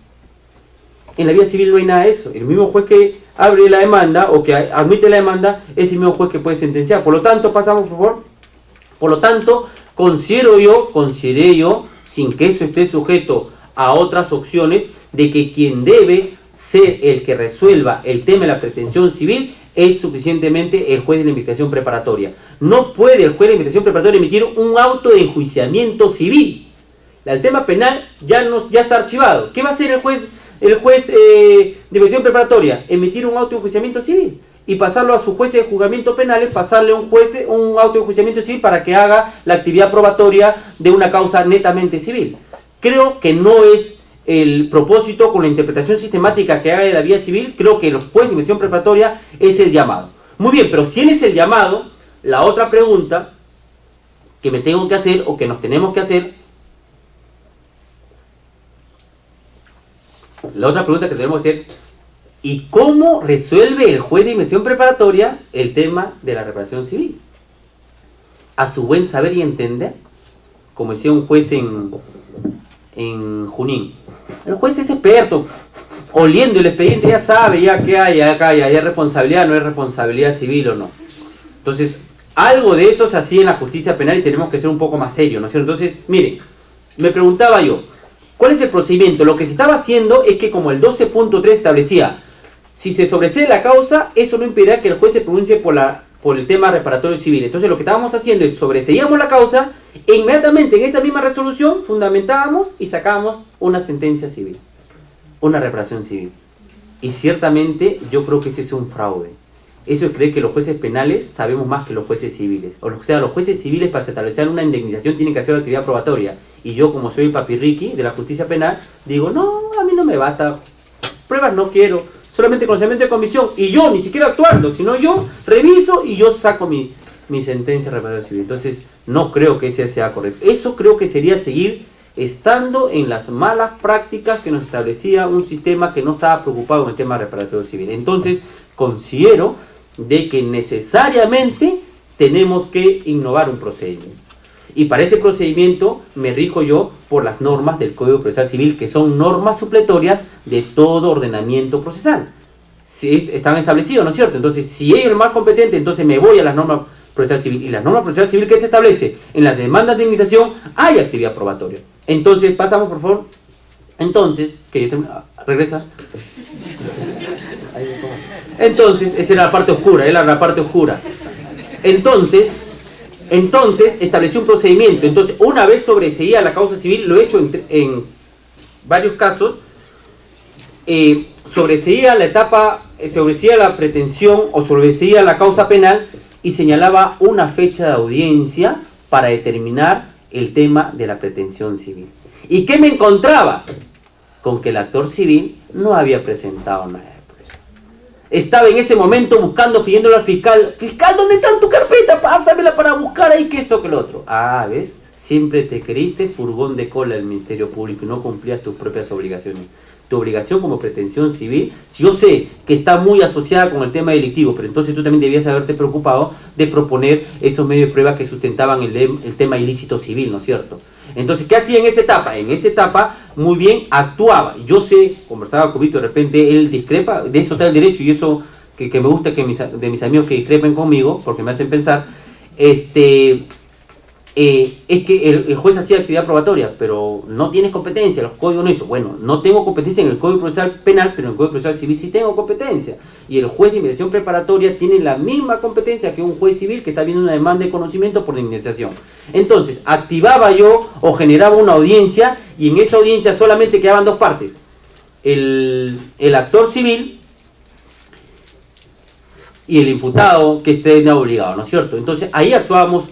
En la vía civil no hay nada de eso. El mismo juez que abre la demanda o que admite la demanda es el mismo juez que puede sentenciar. Por lo tanto, pasamos por favor. Por lo tanto, consideré yo, sin que eso esté sujeto a otras opciones, de que quien debe ser el que resuelva el tema de la pretensión civil es suficientemente el juez de la investigación preparatoria. No puede el juez de la investigación preparatoria emitir un auto de enjuiciamiento civil. El tema penal ya está archivado. ¿Qué va a hacer el juez de investigación preparatoria? Emitir un auto de enjuiciamiento civil y pasarlo a su juez de juzgamiento penales, pasarle un auto de enjuiciamiento civil para que haga la actividad probatoria de una causa netamente civil. Creo que no es el propósito, con la interpretación sistemática que haga de la vía civil, creo que el juez de investigación preparatoria es el llamado. Muy bien, pero si él es el llamado, la otra pregunta que me tengo que hacer, o que nos tenemos que hacer, la otra pregunta que tenemos que hacer, ¿y cómo resuelve el juez de investigación preparatoria el tema de la reparación civil? A su buen saber y entender, como decía un juez en Junín. El juez es experto, oliendo el expediente ya sabe ya qué hay acá, ya hay responsabilidad, no hay responsabilidad civil o no. Entonces, algo de eso se hacía en la justicia penal y tenemos que ser un poco más serios, ¿no es cierto? Entonces, miren, me preguntaba yo, ¿cuál es el procedimiento? Lo que se estaba haciendo es que, como el 12.3 establecía, si se sobresee la causa, eso no impedirá que el juez se pronuncie por el tema reparatorio civil. Entonces lo que estábamos haciendo es sobreseíamos la causa e inmediatamente en esa misma resolución fundamentábamos y sacábamos una sentencia civil, una reparación civil. Y ciertamente yo creo que ese es un fraude. Eso es creer que los jueces penales sabemos más que los jueces civiles. O sea, los jueces civiles, para establecer una indemnización, tienen que hacer la actividad probatoria. Y yo, como soy papirriqui de la justicia penal, digo, no, a mí no me basta, pruebas no quiero, solamente conocimiento de comisión. Y yo, ni siquiera actuando, sino yo reviso y yo saco mi sentencia de reparación civil. Entonces, no creo que ese sea correcto. Eso creo que sería seguir estando en las malas prácticas que nos establecía un sistema que no estaba preocupado en el tema reparatorio civil. Entonces, considero de que necesariamente tenemos que innovar un procedimiento. Y para ese procedimiento me rijo yo por las normas del Código Procesal Civil, que son normas supletorias de todo ordenamiento procesal. Si están establecidos, ¿no es cierto? Entonces, si ellos es el más competente, entonces me voy a las normas procesal civil. Y las normas procesal civil que se establece en las demandas de indemnización hay actividad probatoria. Entonces, pasamos por favor. Entonces, que yo regresa. Entonces, esa era la parte oscura, Entonces, estableció un procedimiento. Entonces, una vez sobreseía la causa civil, lo he hecho en varios casos, sobreseía la etapa, sobreseía la pretensión o sobreseía la causa penal y señalaba una fecha de audiencia para determinar el tema de la pretensión civil. ¿Y qué me encontraba? Con que el actor civil no había presentado nada. Estaba en ese momento buscando, pidiéndole al fiscal, fiscal, ¿dónde está tu carpeta? Pásamela para buscar ahí que esto, que lo otro. Ah, ¿ves? Siempre te creíste furgón de cola del Ministerio Público y no cumplías tus propias obligaciones. Tu obligación como pretensión civil, yo sé que está muy asociada con el tema delictivo, pero entonces tú también debías haberte preocupado de proponer esos medios de prueba que sustentaban el tema ilícito civil, ¿no es cierto? Entonces, ¿qué hacía en esa etapa? En esa etapa, muy bien, actuaba. Yo sé, conversaba con Víctor, de repente él discrepa, de eso está el derecho, y eso que me gusta que de mis amigos que discrepen conmigo, porque me hacen pensar, es que el juez hacía actividad probatoria, pero no tienes competencia, los códigos no hizo. Bueno, no tengo competencia en el Código Procesal Penal, pero en el Código Procesal Civil sí tengo competencia. Y el juez de investigación preparatoria tiene la misma competencia que un juez civil que está viendo una demanda de conocimiento por indemnización. Entonces, activaba yo o generaba una audiencia, y en esa audiencia solamente quedaban dos partes. El actor civil y el imputado que esté obligado, ¿no es cierto? Entonces ahí actuábamos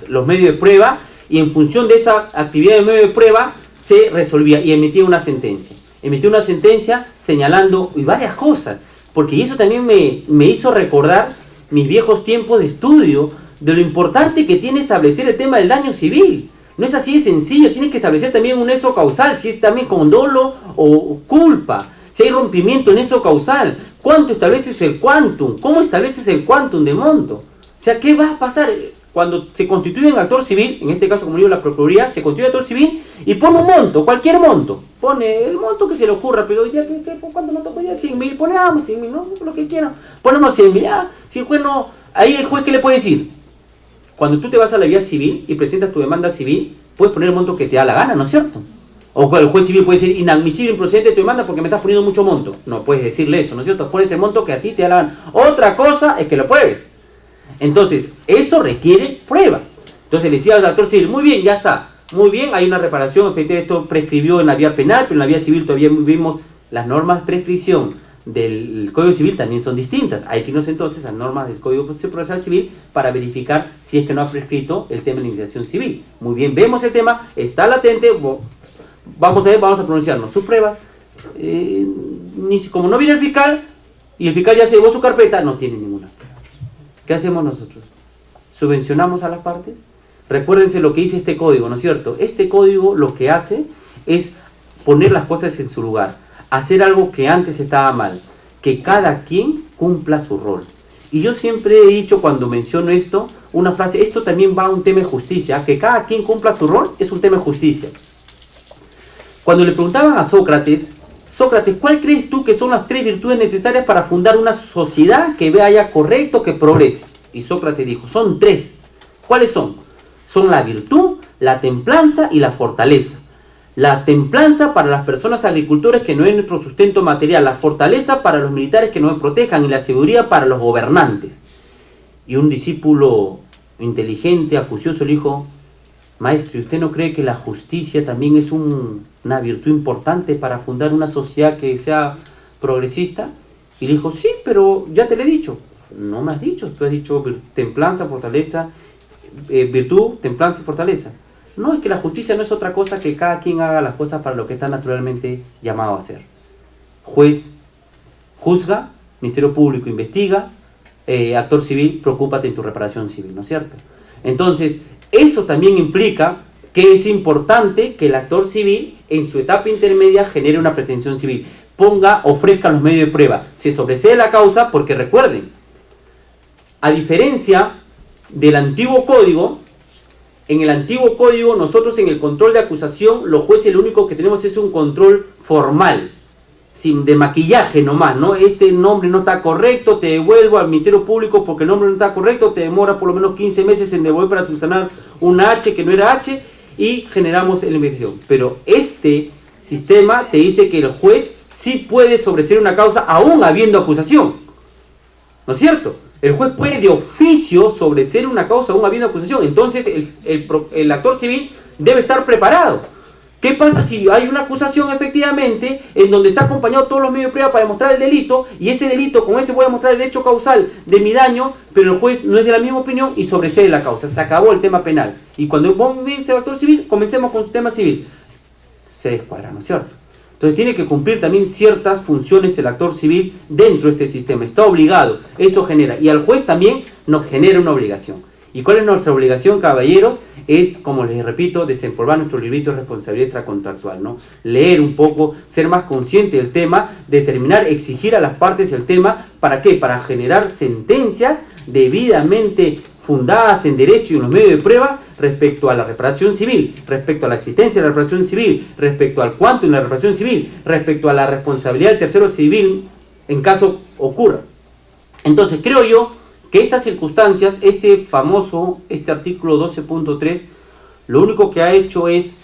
los medios de prueba, y en función de esa actividad de medio de prueba se resolvía y emitía una sentencia. Emitía una sentencia señalando y varias cosas, porque eso también me hizo recordar mis viejos tiempos de estudio de lo importante que tiene establecer el tema del daño civil. No es así de sencillo, tienes que establecer también un nexo causal, si es también con dolo o culpa. Si hay rompimiento en eso causal, ¿cuánto estableces el quantum? ¿Cómo estableces el quantum de monto? O sea, ¿qué va a pasar cuando se constituye un actor civil? En este caso, como digo, la Procuraduría se constituye actor civil y pone un monto, cualquier monto. Pone el monto que se le ocurra, pero ya, ¿cuánto monto? Ya 100.000, ponemos 100.000, ¿no? Lo que quieran. Ponemos 100.000, ya. Si el juez no, ahí el juez, ¿qué le puede decir? Cuando tú te vas a la vía civil y presentas tu demanda civil, puedes poner el monto que te da la gana, ¿no es cierto? O el juez civil puede decir inadmisible, improcedente tu demanda porque me estás poniendo mucho monto. No puedes decirle eso, ¿no es cierto? Pones el monto que a ti te da la gana. Otra cosa es que lo pruebes. Entonces, eso requiere prueba. Entonces le decía al actor civil, muy bien, ya está. Muy bien, hay una reparación, efectivamente esto prescribió en la vía penal, pero en la vía civil todavía vimos las normas de prescripción del Código Civil también son distintas. Hay que irnos entonces a normas del Código Procesal Civil para verificar si es que no ha prescrito el tema de la indemnización civil. Muy bien, vemos el tema, está latente, vamos a ver, vamos a pronunciarnos. Sus pruebas, como no viene el fiscal, y el fiscal ya se llevó su carpeta, no tiene ninguna. ¿Qué hacemos nosotros? ¿Subvencionamos a las partes? Recuérdense lo que dice este código, ¿no es cierto? Este código lo que hace es poner las cosas en su lugar, hacer algo que antes estaba mal, que cada quien cumpla su rol. Y yo siempre he dicho cuando menciono esto, una frase, esto también va a un tema de justicia, que cada quien cumpla su rol es un tema de justicia. Cuando le preguntaban a Sócrates, ¿cuál crees tú que son las 3 virtudes necesarias para fundar una sociedad que vaya correcto, que progrese? Y Sócrates dijo, son 3. ¿Cuáles son? Son la virtud, la templanza y la fortaleza. La templanza para las personas agricultores que no es nuestro sustento material, la fortaleza para los militares que nos protejan y la seguridad para los gobernantes. Y un discípulo inteligente, acucioso, le dijo, maestro, ¿y usted no cree que la justicia también es una virtud importante para fundar una sociedad que sea progresista? Y le dijo, sí, pero ya te lo he dicho. No me has dicho, tú has dicho templanza, fortaleza, virtud, templanza y fortaleza. No, es que la justicia no es otra cosa que cada quien haga las cosas para lo que está naturalmente llamado a hacer. Juez juzga, Ministerio Público investiga, actor civil, preocúpate en tu reparación civil, ¿no es cierto? Entonces, eso también implica que es importante que el actor civil en su etapa intermedia genere una pretensión civil, ofrezca los medios de prueba, se sobresee la causa, porque recuerden, a diferencia del antiguo código, en el antiguo código nosotros en el control de acusación, los jueces lo único que tenemos es un control formal, sin de maquillaje nomás, ¿no? Este nombre no está correcto, te devuelvo al Ministerio Público porque el nombre no está correcto, te demora por lo menos 15 meses en devolver para subsanar una H que no era H y generamos la investigación. Pero este sistema te dice que el juez sí puede sobreseer una causa aún habiendo acusación, ¿no es cierto? El juez puede de oficio sobreseer una causa aún habiendo acusación. Entonces el actor civil debe estar preparado. ¿Qué pasa si hay una acusación efectivamente en donde se ha acompañado todos los medios de prueba para demostrar el delito y ese delito, con ese voy a demostrar el hecho causal de mi daño, pero el juez no es de la misma opinión y sobresee la causa? Se acabó el tema penal. Y cuando vence el actor civil, comencemos con su tema civil. Se descuadra, ¿no es cierto? Entonces tiene que cumplir también ciertas funciones el actor civil dentro de este sistema. Está obligado, eso genera. Y al juez también nos genera una obligación. ¿Y cuál es nuestra obligación, caballeros? Es, como les repito, desempolvar nuestro librito de responsabilidad extracontractual, ¿no? Leer un poco, ser más consciente del tema, determinar, exigir a las partes el tema. ¿Para qué? Para generar sentencias debidamente fundadas en derecho y en los medios de prueba respecto a la reparación civil, respecto a la existencia de la reparación civil, respecto al cuánto en la reparación civil, respecto a la responsabilidad del tercero civil en caso ocurra. Entonces creo yo que estas circunstancias, este artículo 12.3, lo único que ha hecho es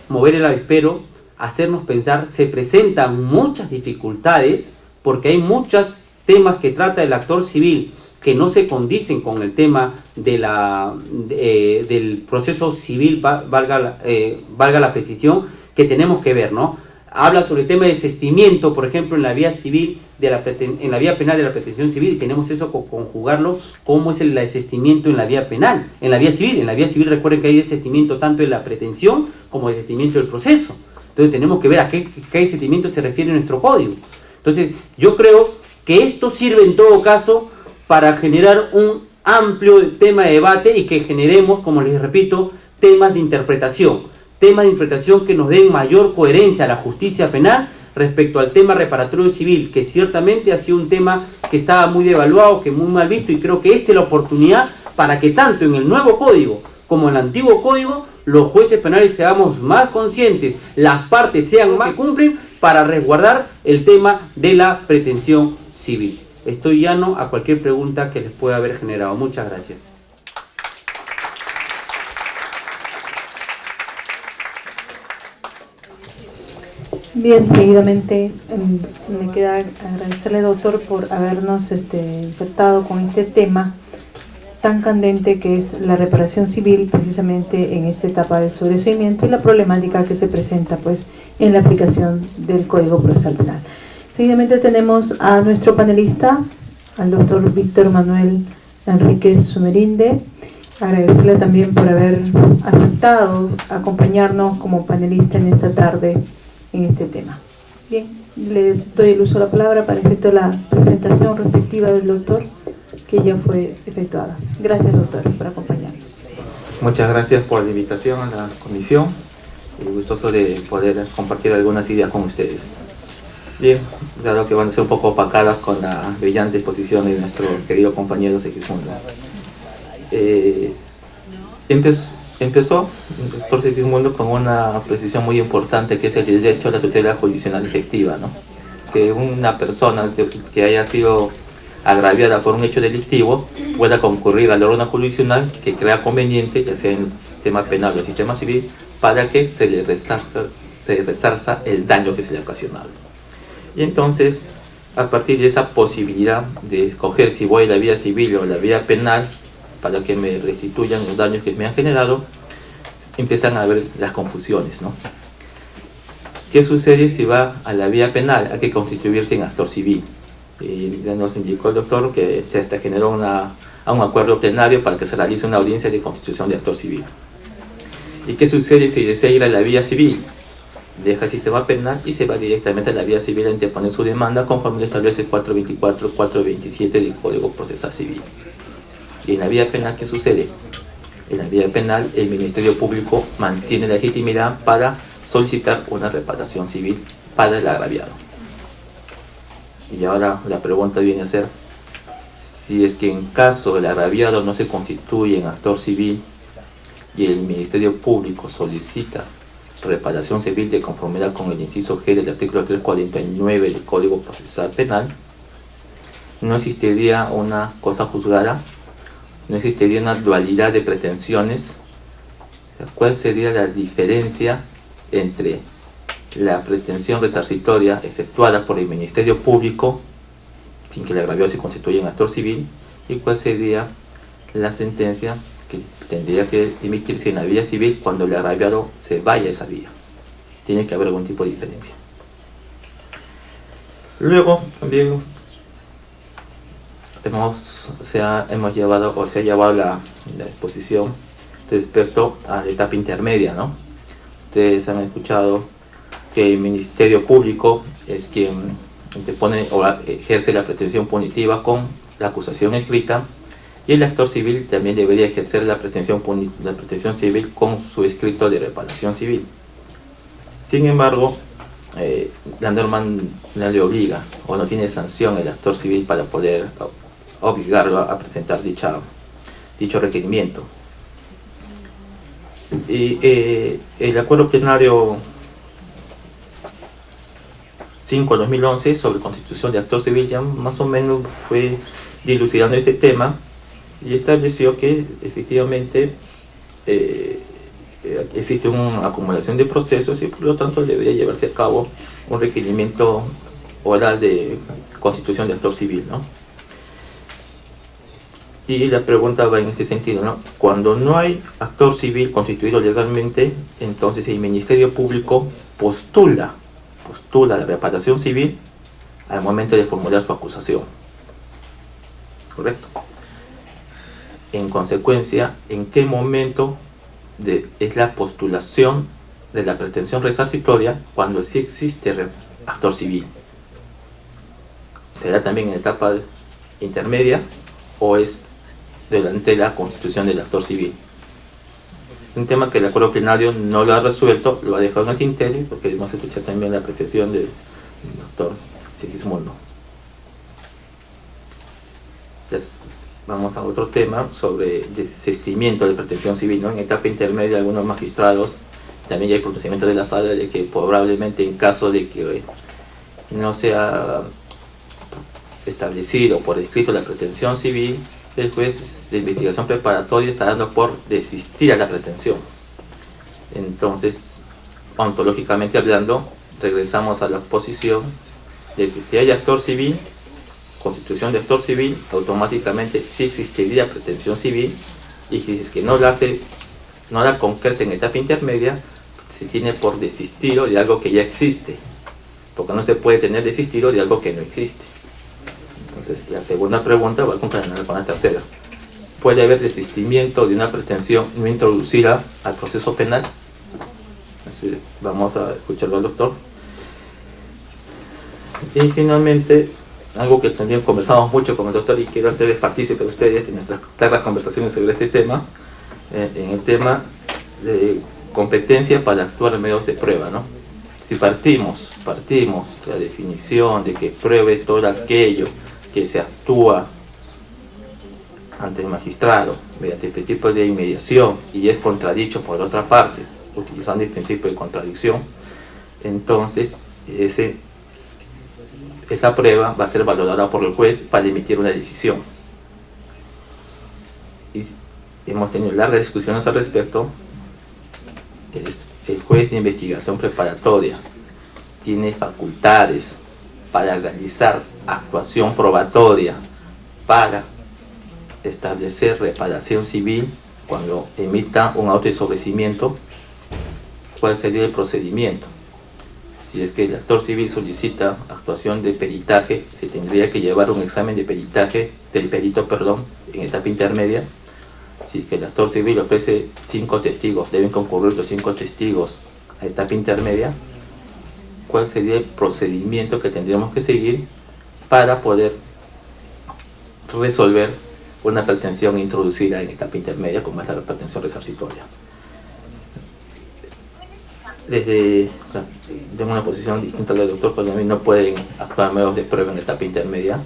mover el avispero, hacernos pensar. Se presentan muchas dificultades porque hay muchos temas que trata el actor civil que no se condicen con el tema de del proceso civil, valga la precisión, que tenemos que ver, ¿no? Habla sobre el tema de desistimiento, por ejemplo, en la vía civil, en la vía penal de la pretensión civil, y tenemos eso conjugarlo, cómo es el desistimiento en la vía penal, en la vía civil. En la vía civil recuerden que hay desistimiento tanto en la pretensión como desistimiento del proceso. Entonces tenemos que ver a qué desistimiento se refiere nuestro código. Entonces yo creo que esto sirve en todo caso para generar un amplio tema de debate y que generemos, como les repito, temas de interpretación que nos den mayor coherencia a la justicia penal respecto al tema reparatorio civil, que ciertamente ha sido un tema que estaba muy devaluado, que muy mal visto, y creo que esta es la oportunidad para que tanto en el nuevo código como en el antiguo código los jueces penales seamos más conscientes, las partes sean más que cumplen para resguardar el tema de la pretensión civil. Estoy llano a cualquier pregunta que les pueda haber generado. Muchas gracias. Bien, seguidamente me queda agradecerle, doctor, por habernos insertado con este tema tan candente que es la reparación civil, precisamente en esta etapa de sobreseimiento y la problemática que se presenta pues en la aplicación del Código Procesal Penal. Seguidamente tenemos a nuestro panelista, al doctor Víctor Manuel Enríquez Sumerinde, agradecerle también por haber aceptado acompañarnos como panelista en esta tarde en este tema. Bien, le doy el uso de la palabra para efecto de la presentación respectiva del doctor, que ya fue efectuada. Gracias, doctor, por acompañarnos. Muchas gracias por la invitación a la comisión y gustoso de poder compartir algunas ideas con ustedes. Bien, claro que van a ser un poco opacadas con la brillante exposición de nuestro querido compañero Segismundo. Empezó el doctor Segismundo con una precisión muy importante, que es el derecho a la tutela jurisdiccional efectiva, ¿no? Que una persona que haya sido agraviada por un hecho delictivo pueda concurrir al órgano jurisdiccional que crea conveniente, ya sea en el sistema penal o el sistema civil, para que se le resarza el daño que se le ha ocasionado. Y entonces, a partir de esa posibilidad de escoger si voy a la vía civil o la vía penal para que me restituyan los daños que me han generado, empiezan a haber las confusiones, ¿no? ¿Qué sucede si va a la vía penal? Hay que constituirse en actor civil. Y ya nos indicó el doctor que se hasta generó un acuerdo plenario para que se realice una audiencia de constitución de actor civil. ¿Y qué sucede si desea ir a la vía civil? Deja el sistema penal y se va directamente a la vía civil a interponer su demanda conforme lo establece 424, 427 del Código Procesal Civil. ¿Y en la vía penal qué sucede? En la vía penal el Ministerio Público mantiene la legitimidad para solicitar una reparación civil para el agraviado. Y ahora la pregunta viene a ser, si es que en caso el agraviado no se constituye en actor civil y el Ministerio Público solicita reparación civil de conformidad con el inciso G del artículo 349 del Código Procesal Penal, no existiría una cosa juzgada, no existiría una dualidad de pretensiones. ¿Cuál sería la diferencia entre la pretensión resarcitoria efectuada por el Ministerio Público sin que el agraviado se constituya en actor civil y cuál sería la sentencia que tendría que emitirse en la vía civil cuando el agraviado se vaya a esa vía? Tiene que haber algún tipo de diferencia. Luego también se ha llevado la exposición respecto a la etapa intermedia, ¿no? Ustedes han escuchado que el Ministerio Público es quien interpone o ejerce la pretensión punitiva con la acusación escrita, y el actor civil también debería ejercer la pretensión civil con su escrito de reparación civil. Sin embargo, la norma no le obliga o no tiene sanción el actor civil para poder obligarlo a presentar dicho requerimiento. Y el acuerdo plenario 5/2011 sobre constitución de actor civil ya más o menos fue dilucidando este tema y estableció que efectivamente existe una acumulación de procesos y por lo tanto debería llevarse a cabo un requerimiento oral de constitución de actor civil, ¿no? Y la pregunta va en ese sentido, ¿no? Cuando no hay actor civil constituido legalmente, entonces el Ministerio Público postula la reparación civil al momento de formular su acusación. ¿Correcto? En consecuencia, ¿en qué momento es la postulación de la pretensión resarcitoria cuando sí existe actor civil? ¿Será también en la etapa intermedia o es durante la constitución del actor civil? Un tema que el acuerdo plenario no lo ha resuelto, lo ha dejado en el tintero, porque debemos escuchar también la apreciación del doctor Segismundo. Entonces, vamos a otro tema sobre desistimiento de pretensión civil, ¿no? En etapa intermedia, algunos magistrados, también ya hay pronunciamiento de la sala de que probablemente en caso de que no sea establecido por escrito la pretensión civil, el juez de investigación preparatoria está dando por desistir a la pretensión. Entonces, ontológicamente hablando, regresamos a la posición de que si hay actor civil, constitución de actor civil, automáticamente sí existiría pretensión civil, y si es que no la concreta en etapa intermedia, se tiene por desistido de algo que ya existe, porque no se puede tener desistido de algo que no existe. Entonces, la segunda pregunta va a acompañar con la tercera. puede haber desistimiento de una pretensión no introducida al proceso penal. Así, vamos a escucharlo al doctor. Y finalmente, algo que también conversamos mucho con el doctor y quiero hacerles partícipe de ustedes de nuestras largas conversaciones sobre este tema, en el tema de competencia para actuar en medios de prueba, ¿no? Si partimos de la definición de que pruebes todo aquello que se actúa ante el magistrado mediante este tipo de inmediación y es contradicho por la otra parte, utilizando el principio de contradicción, entonces esa prueba va a ser valorada por el juez para emitir una decisión. Y hemos tenido largas discusiones al respecto. Es el juez de investigación preparatoria tiene facultades para realizar actuación probatoria, para establecer reparación civil cuando emita un auto de sobrecimiento. ¿Cuál sería el procedimiento? Si es que el actor civil solicita actuación de peritaje, se tendría que llevar un examen de peritaje del perito, en etapa intermedia. Si es que el actor civil ofrece 5 testigos, deben concurrir los 5 testigos a etapa intermedia. ¿Cuál sería el procedimiento que tendríamos que seguir para poder resolver una pretensión introducida en etapa intermedia, como es la pretensión resarcitoria? Tengo una posición distinta a la del doctor, porque a mí no pueden actuar medios de prueba en etapa intermedia,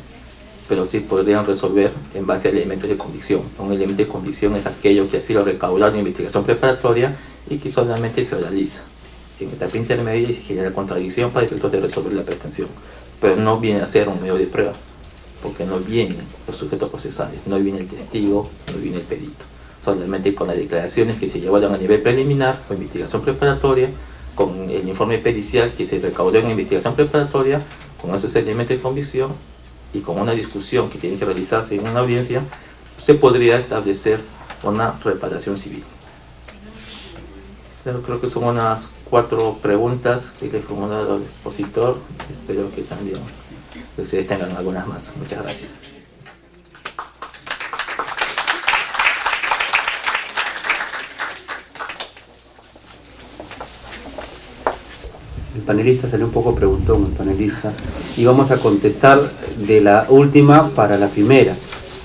pero sí podrían resolver en base a elementos de convicción. Un elemento de convicción es aquello que ha sido recaudado en investigación preparatoria y que solamente se realiza en etapa intermedia y se genera contradicción para efectos de resolver la pretensión, pero no viene a ser un medio de prueba, porque no vienen los sujetos procesales, no viene el testigo, no viene el perito. Solamente con las declaraciones que se llevaron a nivel preliminar o investigación preparatoria, con el informe pericial que se recaudó en investigación preparatoria, con esos elementos de convicción y con una discusión que tiene que realizarse en una audiencia, se podría establecer una reparación civil. Pero creo que son unas 4 preguntas que le he formulado al expositor. Espero que también ustedes tengan algunas más. Muchas gracias. El panelista salió un poco preguntón, el panelista, y vamos a contestar de la última para la primera,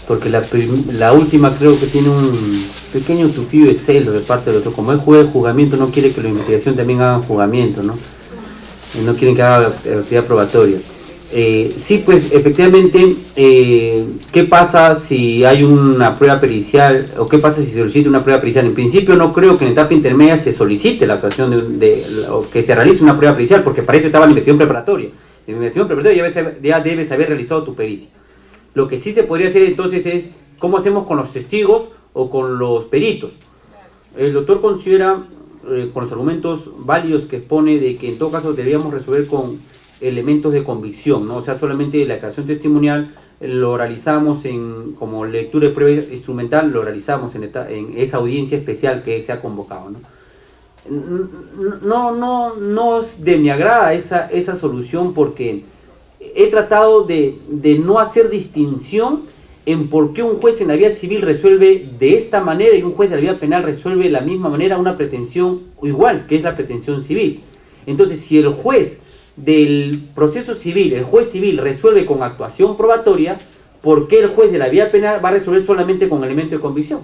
porque la última creo que tiene un pequeño tufillo de celo de parte del otro. Como es juez de juzgamiento, no quiere que la investigación también hagan juzgamiento, ¿no? No quieren que haga actividad probatoria. Sí, pues efectivamente, ¿qué pasa si hay una prueba pericial o qué pasa si se solicita una prueba pericial? En principio no creo que en etapa intermedia se solicite la actuación o que se realice una prueba pericial, porque para eso estaba la investigación preparatoria. En la investigación preparatoria ya debes haber realizado tu pericia. Lo que sí se podría hacer entonces es cómo hacemos con los testigos o con los peritos. El doctor considera, con los argumentos válidos que expone, de que en todo caso deberíamos resolver con elementos de convicción, ¿no? O sea, solamente la declaración testimonial lo realizamos como lectura de prueba instrumental, lo realizamos en esa audiencia especial que se ha convocado, ¿no? No es de mi agrada esa solución, porque he tratado de no hacer distinción en por qué un juez en la vía civil resuelve de esta manera y un juez de la vía penal resuelve de la misma manera una pretensión igual, que es la pretensión civil. Entonces, si el juez del proceso civil, el juez civil resuelve con actuación probatoria, ¿por qué el juez de la vía penal va a resolver solamente con elemento de convicción?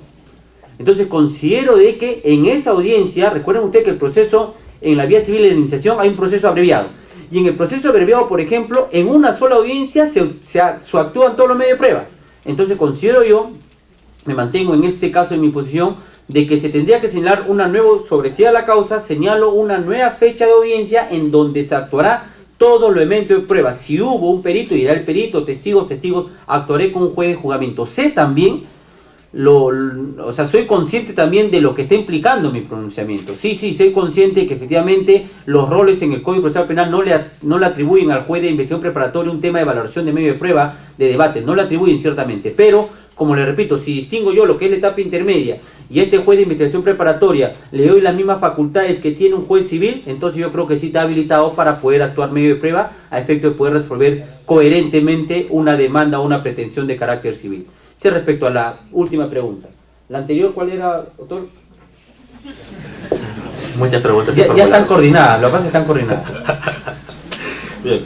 Entonces considero de que en esa audiencia, recuerden ustedes que el proceso en la vía civil de indemnización hay un proceso abreviado, y en el proceso abreviado, por ejemplo, en una sola audiencia se actúan todos los medios de prueba. Entonces considero yo, me mantengo en este caso en mi posición, de que se tendría que señalar una nueva, sobresida la causa, señalo una nueva fecha de audiencia en donde se actuará todo el elemento de prueba. Si hubo un perito, irá el perito, testigos, actuaré con un juez de juzgamiento. Sé también, soy consciente también de lo que está implicando mi pronunciamiento. Sí, soy consciente que efectivamente los roles en el Código Procesal Penal no le atribuyen al juez de investigación preparatoria un tema de valoración de medio de prueba, de debate, no le atribuyen ciertamente, pero como le repito, si distingo yo lo que es la etapa intermedia y a este juez de investigación preparatoria le doy las mismas facultades que tiene un juez civil, entonces yo creo que sí está habilitado para poder actuar medio de prueba a efecto de poder resolver coherentemente una demanda o una pretensión de carácter civil. Ese respecto a la última pregunta. La anterior, ¿cuál era, doctor? Muchas preguntas. Ya están coordinadas, lo que pasa es que están coordinadas. Bien,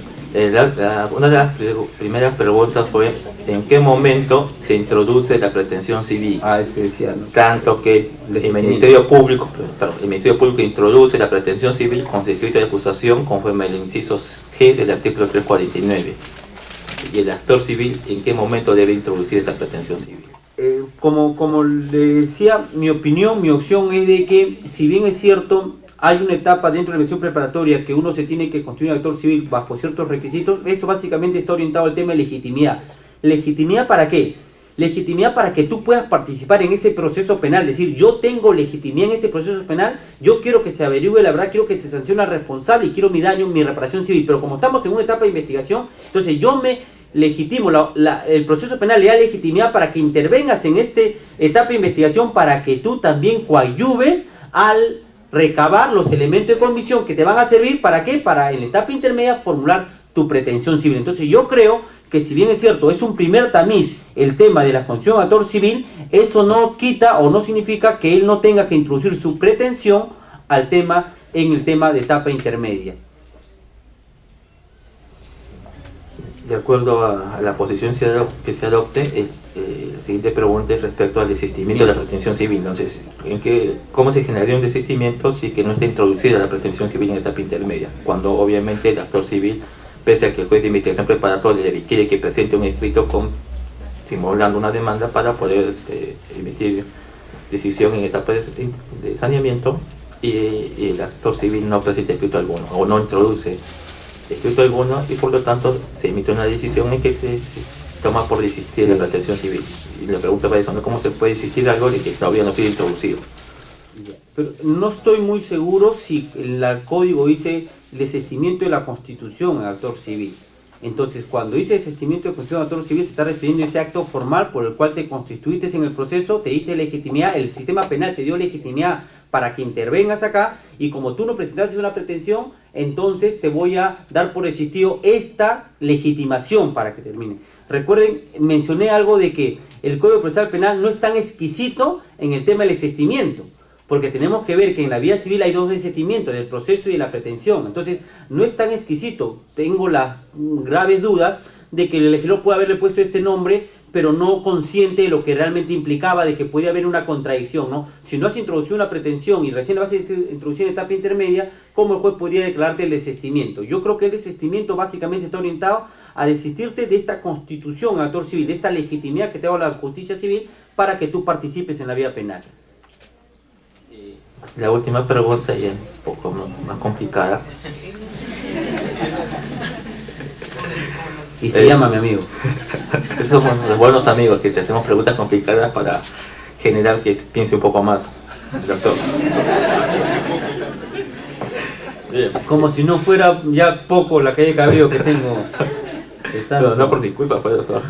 una de las primeras preguntas fue ¿en qué momento se introduce la pretensión civil? Ah, es que decía, ¿no? Tanto que el Ministerio Público introduce la pretensión civil con su escrito de acusación conforme al inciso G del artículo 349. ¿Y el actor civil en qué momento debe introducir esta pretensión civil? Como le decía, mi opinión, mi opción es de que, si bien es cierto, hay una etapa dentro de la misión preparatoria que uno se tiene que constituir actor civil bajo ciertos requisitos, eso básicamente está orientado al tema de legitimidad. ¿Legitimidad para qué? Legitimidad para que tú puedas participar en ese proceso penal, es decir, yo tengo legitimidad en este proceso penal, yo quiero que se averigüe la verdad, quiero que se sancione al responsable y quiero mi daño, mi reparación civil, pero como estamos en una etapa de investigación, entonces yo me legitimo, el proceso penal le da legitimidad para que intervengas en esta etapa de investigación, para que tú también coadyuves al recabar los elementos de convicción que te van a servir, ¿para qué? Para en la etapa intermedia formular tu pretensión civil. Entonces yo creo que, si bien es cierto, es un primer tamiz el tema de la constitución de actor civil, eso no quita o no significa que él no tenga que introducir su pretensión al tema, en el tema de etapa intermedia. De acuerdo a la posición que se adopte, la siguiente pregunta es respecto al desistimiento de la pretensión civil. Entonces, ¿cómo se generaría un desistimiento si que no está introducida la pretensión civil en etapa intermedia? Cuando obviamente el actor civil, pese a que el juez de investigación preparatoria le requiere que presente un escrito simulando una demanda para poder emitir decisión en etapa de saneamiento, y el actor civil no presenta escrito alguno o no introduce escrito alguno, y por lo tanto se emite una decisión en que se toma por desistir de la pretensión civil. Y la pregunta para eso, ¿no? ¿Cómo se puede desistir de algo de que todavía no ha sido introducido? Pero no estoy muy seguro si el código dice desistimiento de la constitución en actor civil. Entonces, cuando dice desistimiento de la constitución en actor civil, se está refiriendo a ese acto formal por el cual te constituiste en el proceso, te diste legitimidad, el sistema penal te dio legitimidad para que intervengas acá, y como tú no presentaste una pretensión, entonces te voy a dar por existido esta legitimación para que termine. Recuerden, mencioné algo de que el Código Procesal Penal no es tan exquisito en el tema del desistimiento, porque tenemos que ver que en la vía civil hay dos desistimientos, del proceso y de la pretensión. Entonces, no es tan exquisito. Tengo las graves dudas de que el legislador puede haberle puesto este nombre, pero no consciente de lo que realmente implicaba, de que podría haber una contradicción, ¿no? Si no has introducido una pretensión y recién la vas a introducir en etapa intermedia, ¿cómo el juez podría declararte el desistimiento? Yo creo que el desistimiento básicamente está orientado a desistirte de esta constitución, actor civil, de esta legitimidad que te da la justicia civil para que tú participes en la vía penal. La última pregunta, ya un poco más complicada. Y se llama mi amigo. Somos los buenos amigos que te hacemos preguntas complicadas para generar que piense un poco más, doctor. Bien. Como si no fuera ya poco la calle de cabello que tengo. No por disculpa, pues, doctor.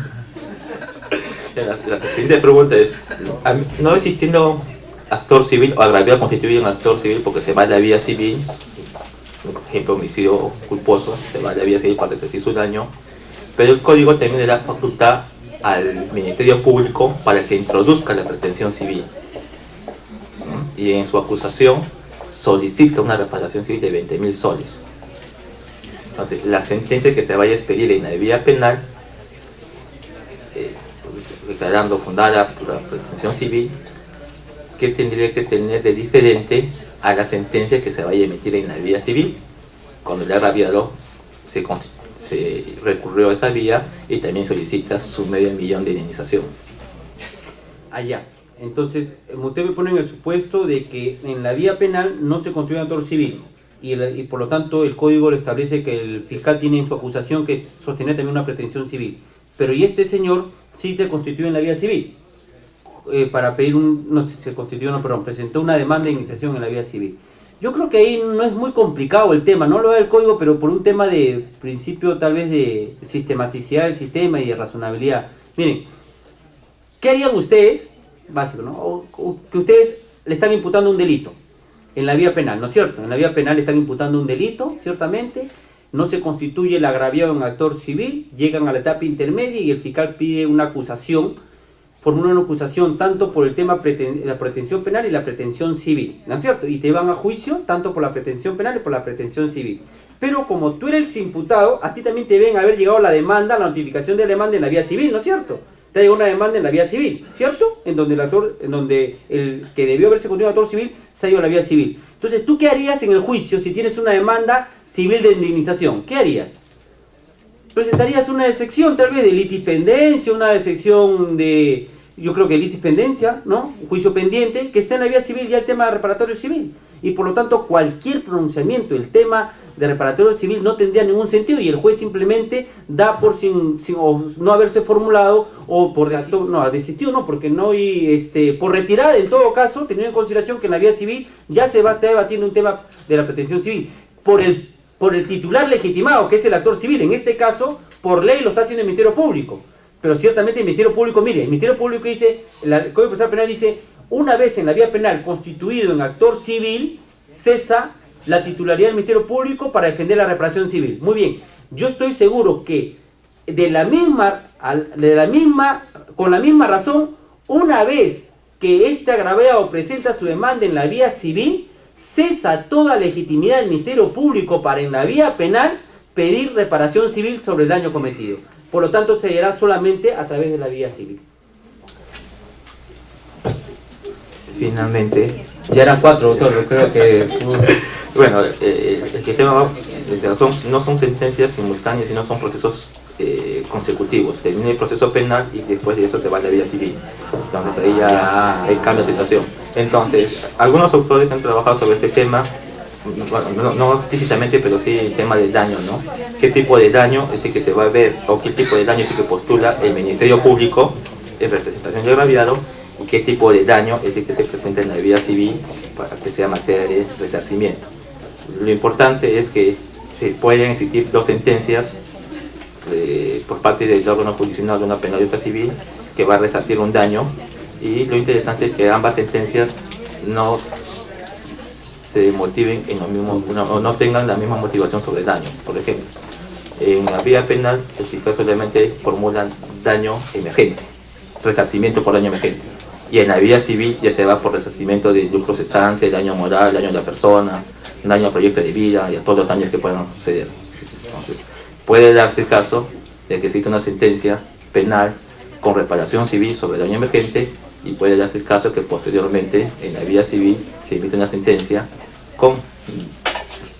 La siguiente pregunta es, no existiendo actor civil o agraviado constituye un actor civil porque se va a la vía civil, por ejemplo, homicidio culposo, se va a la vía civil para resarcir su daño, pero el código también le da facultad al Ministerio Público para que introduzca la pretensión civil, y en su acusación solicita una reparación civil de 20.000 soles. Entonces, la sentencia que se vaya a expedir en la vía penal, declarando fundada la pretensión civil, ¿qué tendría que tener de diferente a la sentencia que se vaya a emitir en la vía civil? Cuando el agraviado se recurrió a esa vía y también solicita su $500,000 de indemnización. Allá. Entonces, usted me pone en el supuesto de que en la vía penal no se constituye un actor civil, y por lo tanto el código le establece que el fiscal tiene en su acusación que sostener también una pretensión civil. Pero y este señor sí se constituye en la vía civil, para pedir no sé si se constituyó o no, perdón, presentó una demanda de iniciación en la vía civil. Yo creo que ahí no es muy complicado el tema, no lo da el código, pero por un tema de principio tal vez de sistematicidad del sistema y de razonabilidad. Miren, ¿qué harían ustedes? Básico, ¿no? O que ustedes le están imputando un delito en la vía penal, ¿no es cierto? En la vía penal le están imputando un delito, ciertamente, no se constituye el agraviado en actor civil, llegan a la etapa intermedia y el fiscal pide una acusación formular una acusación tanto por el tema la pretensión penal y la pretensión civil, ¿no es cierto? Y te van a juicio tanto por la pretensión penal y por la pretensión civil. Pero como tú eres el imputado, a ti también te deben haber llegado la demanda, la notificación de la demanda en la vía civil, ¿no es cierto? Te ha llegado una demanda en la vía civil, ¿cierto? En donde el que debió haberse constituido actor civil se ha ido a la vía civil. Entonces, ¿tú qué harías en el juicio si tienes una demanda civil de indemnización? ¿Qué harías? Presentarías una excepción tal vez de litipendencia, una excepción de, yo creo que litipendencia, ¿no? Un juicio pendiente, que está en la vía civil ya el tema de reparatorio civil. Y por lo tanto, cualquier pronunciamiento del tema de reparatorio civil no tendría ningún sentido y el juez simplemente da por sin o no haberse formulado o por desistió, no, porque no y por retirada en todo caso, teniendo en consideración que en la vía civil ya se va a estar debatiendo un tema de la pretensión civil por el titular legitimado, que es el actor civil. En este caso, por ley lo está haciendo el Ministerio Público. Pero ciertamente el Ministerio Público, mire, el Ministerio Público dice, el Código Procesal Penal dice, una vez en la vía penal constituido en actor civil, cesa la titularidad del Ministerio Público para defender la reparación civil. Muy bien, yo estoy seguro que con la misma razón, una vez que este agraviado presenta su demanda en la vía civil, cesa toda legitimidad del Ministerio Público para en la vía penal pedir reparación civil sobre el daño cometido. Por lo tanto, se hará solamente a través de la vía civil. Finalmente, Ya eran 4, doctor, yo creo que... bueno, el tema no son sentencias simultáneas, sino son procesos consecutivos. Termina el proceso penal y después de eso se va a la vía civil. Entonces ahí ya cambia la situación. Entonces, algunos autores han trabajado sobre este tema, bueno, no explícitamente, pero sí el tema del daño, ¿no? ¿Qué tipo de daño es el que se va a ver, o qué tipo de daño es el que postula el Ministerio Público en representación del agraviado, y qué tipo de daño es el que se presenta en la vía civil para que sea materia de resarcimiento? Lo importante es que se pueden existir dos sentencias por parte del órgano jurisdiccional de una penal y otra civil que va a resarcir un daño, y lo interesante es que ambas sentencias no se motiven en lo mismo, o no tengan la misma motivación sobre el daño. Por ejemplo, en la vía penal el fiscal solamente formula daño emergente, resarcimiento por daño emergente, y en la vía civil ya se va por resarcimiento de lucro cesante, daño moral, daño a la persona, daño al proyecto de vida y a todos los daños que puedan suceder. Entonces, puede darse el caso de que exista una sentencia penal con reparación civil sobre daño emergente, y puede darse el caso que posteriormente en la vía civil se emite una sentencia con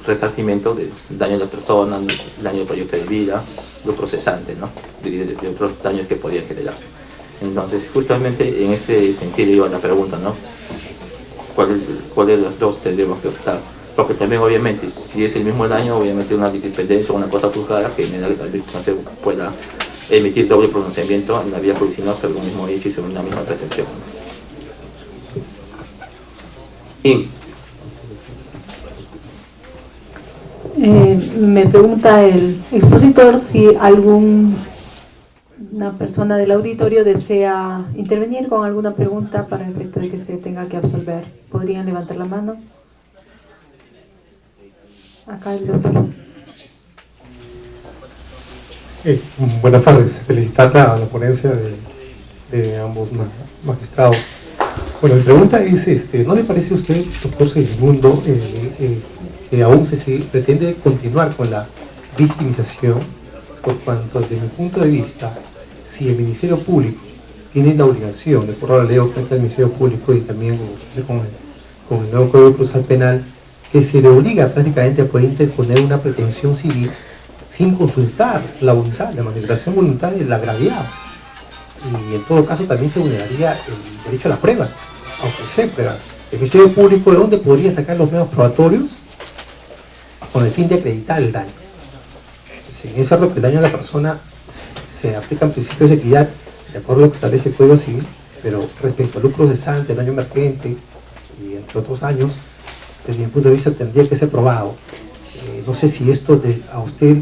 resarcimiento de daño a la persona, daño al proyecto de vida, lucro cesante, ¿no? de otros daños que podrían generarse. Entonces, justamente en ese sentido iba la pregunta, ¿no? ¿Cuál de las dos tendremos que optar? Porque también, obviamente, si es el mismo daño, obviamente una litipendencia o una cosa juzgada que no se pueda emitir doble pronunciamiento en la vía jurisdiccional sobre un mismo hecho y sobre una misma pretensión. Bien. Me pregunta el expositor si alguna persona del auditorio desea intervenir con alguna pregunta para el efecto de que se tenga que absolver. ¿Podrían levantar la mano? Acá el doctor. Buenas tardes, felicitar a la ponencia de ambos magistrados. Bueno, mi pregunta es, ¿no le parece a usted, doctor Segismundo, que aún se pretende continuar con la victimización? Por cuanto, desde mi punto de vista, si el Ministerio Público tiene la obligación, por ahora leo frente al Ministerio Público y también con el nuevo Código Procesal Penal, que se le obliga prácticamente a poder interponer una pretensión civil sin consultar la voluntad, la manifestación voluntaria del agraviado. Y en todo caso también se vulneraría el derecho a la prueba, a ofrecer pruebas. El Ministerio Público, ¿de dónde podría sacar los medios probatorios con el fin de acreditar el daño? Si bien es cierto que el daño a la persona se aplican principios de equidad de acuerdo a lo que establece el Código Civil, pero respecto al lucro cesante, el daño emergente y entre otros daños, desde mi punto de vista tendría que ser probado. No sé si esto a usted,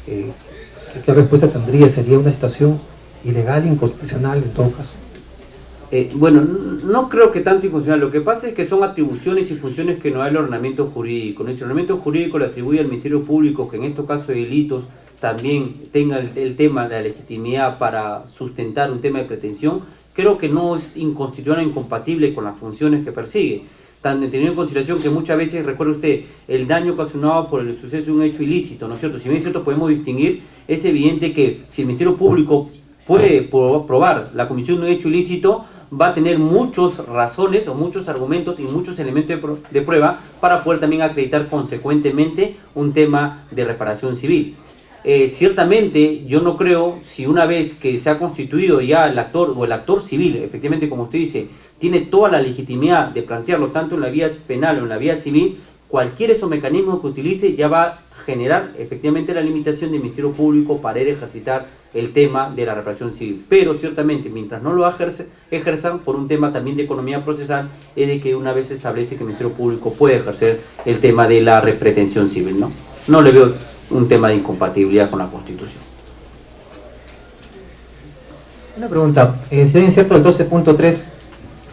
¿qué respuesta tendría? ¿Sería una situación ilegal, inconstitucional en todo caso? Bueno, no creo que tanto inconstitucional. Lo que pasa es que son atribuciones y funciones que no da el ordenamiento jurídico. El ordenamiento jurídico le atribuye al Ministerio Público que en estos casos de delitos también tenga el tema de la legitimidad para sustentar un tema de pretensión, creo que no es inconstitucional o incompatible con las funciones que persigue. Teniendo en consideración que muchas veces, recuerde usted, el daño ocasionado por el suceso de un hecho ilícito, ¿no es cierto? Si bien es cierto, podemos distinguir, es evidente que si el Ministerio Público puede probar la comisión de un hecho ilícito, va a tener muchas razones o muchos argumentos y muchos elementos de prueba para poder también acreditar consecuentemente un tema de reparación civil. Ciertamente, yo no creo, si una vez que se ha constituido ya el actor o el actor civil, efectivamente, como usted dice, tiene toda la legitimidad de plantearlo tanto en la vía penal o en la vía civil, cualquier esos mecanismos que utilice ya va a generar efectivamente la limitación del Ministerio Público para ir a ejercitar el tema de la reparación civil. Pero ciertamente, mientras no lo ejerzan por un tema también de economía procesal, es de que una vez se establece que el Ministerio Público puede ejercer el tema de la pretensión civil, ¿no? No le veo un tema de incompatibilidad con la Constitución. Una pregunta, si bien es cierto el 12.3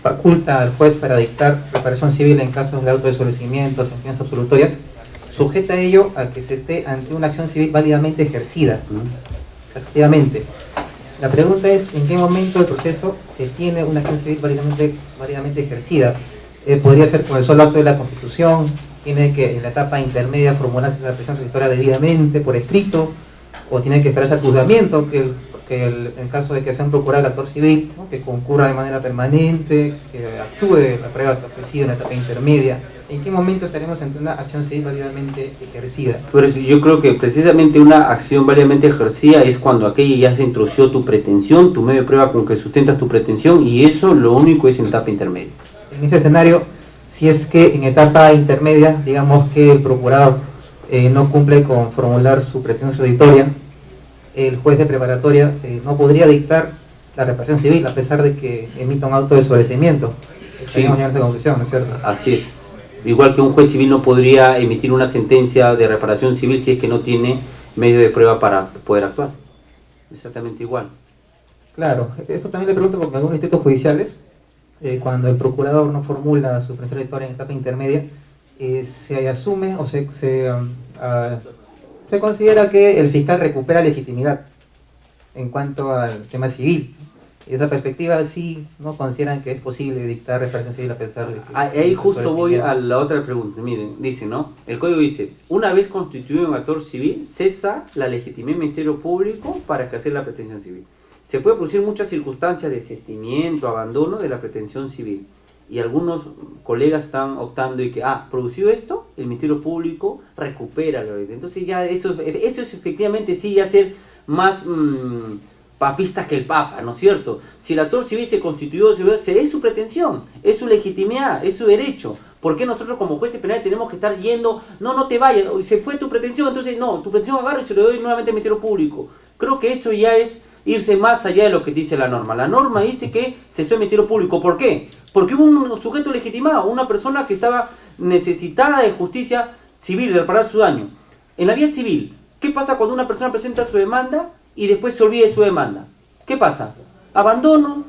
faculta al juez para dictar reparación civil en casos de autodesobedecimiento, sentencias absolutorias, sujeta a ello a que se esté ante una acción civil válidamente ejercida. Efectivamente. La pregunta es, ¿en qué momento del proceso se tiene una acción civil válidamente ejercida? Podría ser con el solo acto de la Constitución, tiene que en la etapa intermedia formularse la presión rectora debidamente por escrito, o tiene que esperarse al juzgamiento, en caso de que sea un procurado el actor civil, ¿no?, que concurra de manera permanente, que actúe la prueba que ofrecida en la etapa intermedia. ¿En qué momento estaremos ante una acción civil válidamente ejercida? Pero yo creo que precisamente una acción válidamente ejercida es cuando aquella ya se introdució tu pretensión, tu medio de prueba con que sustentas tu pretensión, y eso lo único es en etapa intermedia. En ese escenario, si es que en etapa intermedia, digamos que el procurador no cumple con formular su pretensión auditoria, el juez de preparatoria no podría dictar la reparación civil a pesar de que emita un auto de sobreseimiento. Estaríamos ya en esta conclusión, ¿no es cierto? Así es. Igual que un juez civil no podría emitir una sentencia de reparación civil si es que no tiene medio de prueba para poder actuar. Exactamente igual. Claro, eso también le pregunto porque en algunos distritos judiciales, cuando el procurador no formula su pretensión auditoria en etapa intermedia, se asume o se considera que el fiscal recupera legitimidad en cuanto al tema civil. Y esa perspectiva sí no consideran que es posible dictar reparación civil a pesar de que... Ahí justo voy a la otra pregunta. Miren, dice, ¿no? El código dice, una vez constituido un actor civil, cesa la legitimidad del Ministerio Público para ejercer la pretensión civil. Se puede producir muchas circunstancias de desistimiento, abandono de la pretensión civil. Y algunos colegas están optando y que, producido esto, el Ministerio Público recupera la ley. Entonces ya eso es efectivamente sí ya ser más papista que el Papa, ¿no es cierto? Si el actor civil se constituyó, es su pretensión, es su legitimidad, es su derecho. ¿Por qué nosotros como jueces penales tenemos que estar yendo, no te vayas, se fue tu pretensión, entonces no, tu pretensión agarro y se lo doy nuevamente al Ministerio Público? Creo que eso ya es irse más allá de lo que dice la norma. La norma dice que cesó el Ministerio Público. ¿Por qué? Porque hubo un sujeto legitimado, una persona que estaba necesitada de justicia civil, de reparar su daño. En la vía civil, ¿qué pasa cuando una persona presenta su demanda y después se olvida de su demanda? ¿Qué pasa? Abandono,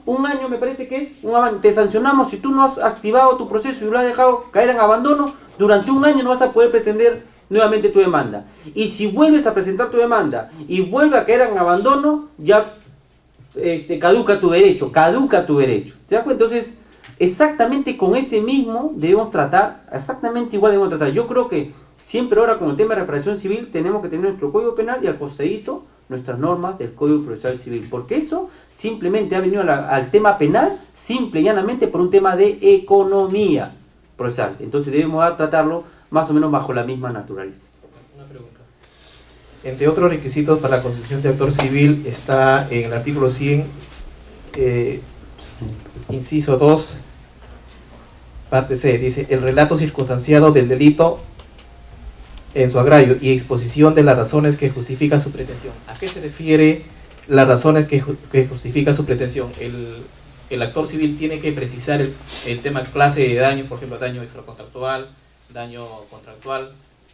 un año me parece que es, te sancionamos si tú no has activado tu proceso y lo has dejado caer en abandono, durante un año no vas a poder pretender nuevamente tu demanda. Y si vuelves a presentar tu demanda y vuelve a caer en abandono, ya caduca tu derecho. ¿Te das cuenta? Entonces, exactamente con ese mismo debemos tratar, exactamente igual debemos tratar. Yo creo que siempre ahora con el tema de reparación civil tenemos que tener nuestro Código Penal y al costadito nuestras normas del Código Procesal Civil, porque eso simplemente ha venido al tema penal simple y llanamente por un tema de economía procesal. Entonces debemos tratarlo más o menos bajo la misma naturaleza. Una pregunta. Entre otros requisitos para la constitución de actor civil está en el artículo 100, inciso 2, parte C, dice, el relato circunstanciado del delito en su agravio y exposición de las razones que justifican su pretensión. ¿A qué se refiere las razones que justifican su pretensión? El actor civil tiene que precisar el tema clase de daño, por ejemplo, daño extracontractual, daño contractual.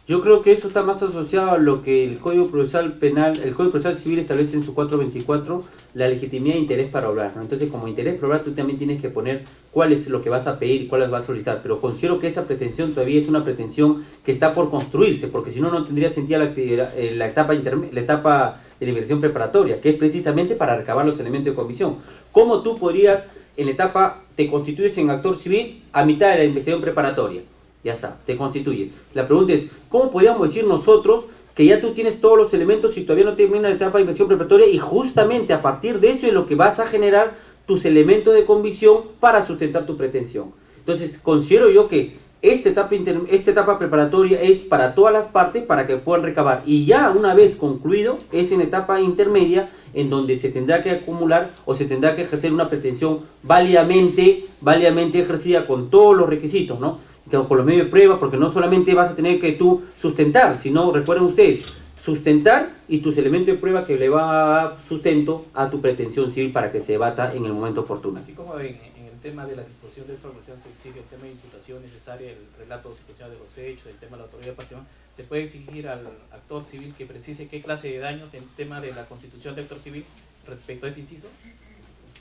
Yo creo que eso está más asociado a lo que el Código Procesal Penal, el Código Procesal Civil establece en su 424, la legitimidad de interés para obrar, ¿no? Entonces, como interés para obrar, tú también tienes que poner cuál es lo que vas a pedir y cuál vas a solicitar. Pero considero que esa pretensión todavía es una pretensión que está por construirse, porque si no, no tendría sentido la etapa de la investigación preparatoria, que es precisamente para recabar los elementos de comisión. ¿Cómo tú podrías, en la etapa, te constituyes en actor civil a mitad de la investigación preparatoria? Ya está, te constituyes. La pregunta es, ¿cómo podríamos decir nosotros que ya tú tienes todos los elementos y todavía no termina la etapa de investigación preparatoria y justamente a partir de eso es lo que vas a generar tus elementos de convicción para sustentar tu pretensión? Entonces, considero yo que esta etapa preparatoria es para todas las partes para que puedan recabar. Y ya una vez concluido, es en etapa intermedia en donde se tendrá que acumular o se tendrá que ejercer una pretensión válidamente ejercida con todos los requisitos, ¿no? Con los medios de prueba, porque no solamente vas a tener que tú sustentar, sino, recuerden ustedes, sustentar y tus elementos de prueba que le va a dar sustento a tu pretensión civil para que se debata en el momento oportuno. Así como en el tema de la disposición de información sensible, el tema de imputación necesaria, el relato situacional de los hechos, el tema de la autoridad de pasión, se puede exigir al actor civil que precise qué clase de daños en tema de la constitución de actor civil respecto a este inciso.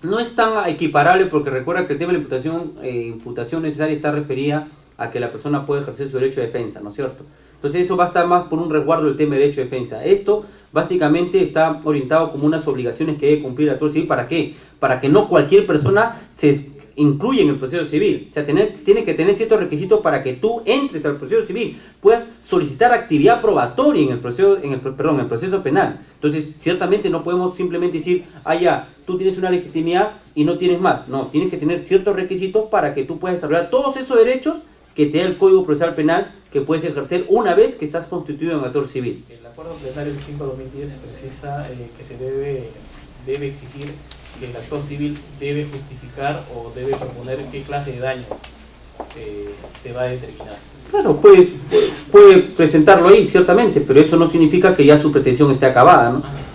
No es tan equiparable porque recuerda que el tema de la imputación necesaria está referida a que la persona puede ejercer su derecho de defensa, ¿no es cierto? Entonces eso va a estar más por un resguardo del tema de derecho de defensa. Esto básicamente está orientado como unas obligaciones que debe cumplir el actor civil. ¿Para qué? Para que no cualquier persona se incluya en el proceso civil. O sea, tiene que tener ciertos requisitos para que tú entres al proceso civil, puedas solicitar actividad probatoria en el proceso penal. Entonces, ciertamente no podemos simplemente decir, ya, tú tienes una legitimidad y no tienes más. No, tienes que tener ciertos requisitos para que tú puedas desarrollar todos esos derechos que te da el Código Procesal Penal, que puedes ejercer una vez que estás constituido en actor civil. El acuerdo plenario del 5/2010 precisa que se debe exigir que el actor civil debe justificar o debe proponer qué clase de daños se va a determinar. Claro, puede presentarlo ahí, ciertamente, pero eso no significa que ya su pretensión esté acabada, ¿no?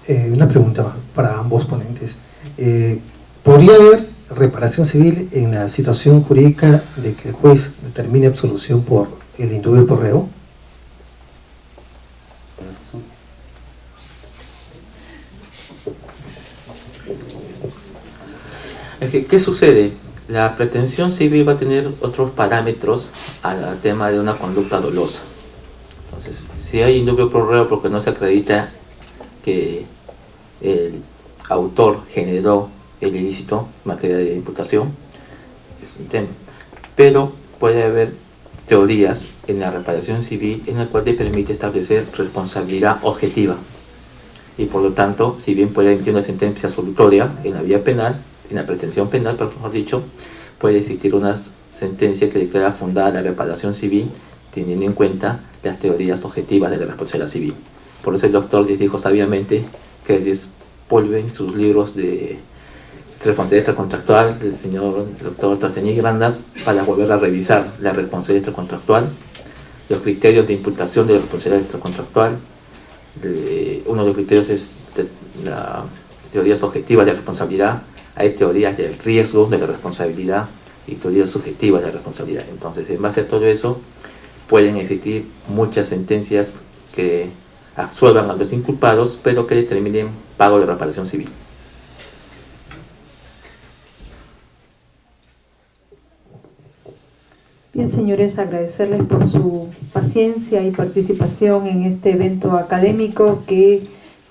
Una pregunta para ambos ponentes. ¿Podría haber reparación civil en la situación jurídica de que el juez determine absolución por el indubio por reo? ¿Qué sucede? La pretensión civil va a tener otros parámetros al tema de una conducta dolosa. Entonces, si hay indubio pro reo porque no se acredita que el autor generó el ilícito en materia de imputación, es un tema. Pero puede haber teorías en la reparación civil en la cual te permite establecer responsabilidad objetiva. Y por lo tanto, si bien puede emitir una sentencia absolutoria en la vía penal, en la pretensión penal, mejor dicho, puede existir una sentencia que declara fundada la reparación civil teniendo en cuenta las teorías objetivas de la responsabilidad civil. Por eso el doctor les dijo sabiamente que despolven sus libros de responsabilidad extracontractual del señor doctor Trastegui Granda para volver a revisar la responsabilidad extracontractual, los criterios de imputación de la responsabilidad extracontractual. Uno de los criterios es las teorías objetivas de la responsabilidad. Hay teorías del riesgo de la responsabilidad y teorías subjetivas de la responsabilidad. Entonces, en base a todo eso, pueden existir muchas sentencias que absuelvan a los inculpados, pero que determinen pago de reparación civil. Bien, señores, agradecerles por su paciencia y participación en este evento académico que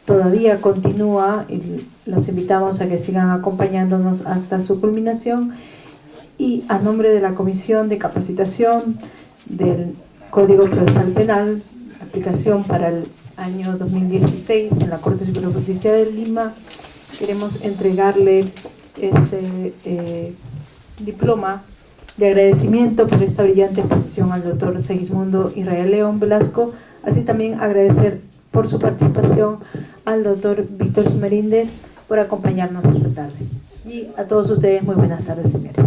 todavía continúa y los invitamos a que sigan acompañándonos hasta su culminación. Y a nombre de la Comisión de Capacitación del Código Procesal Penal, aplicación para el año 2016 en la Corte Superior de Justicia de Lima, queremos entregarle este diploma de agradecimiento por esta brillante exposición al doctor Segismundo Israel León Velasco, así también agradecer por su participación al doctor Víctor Sumerinde por acompañarnos esta tarde. Y a todos ustedes, muy buenas tardes, señores.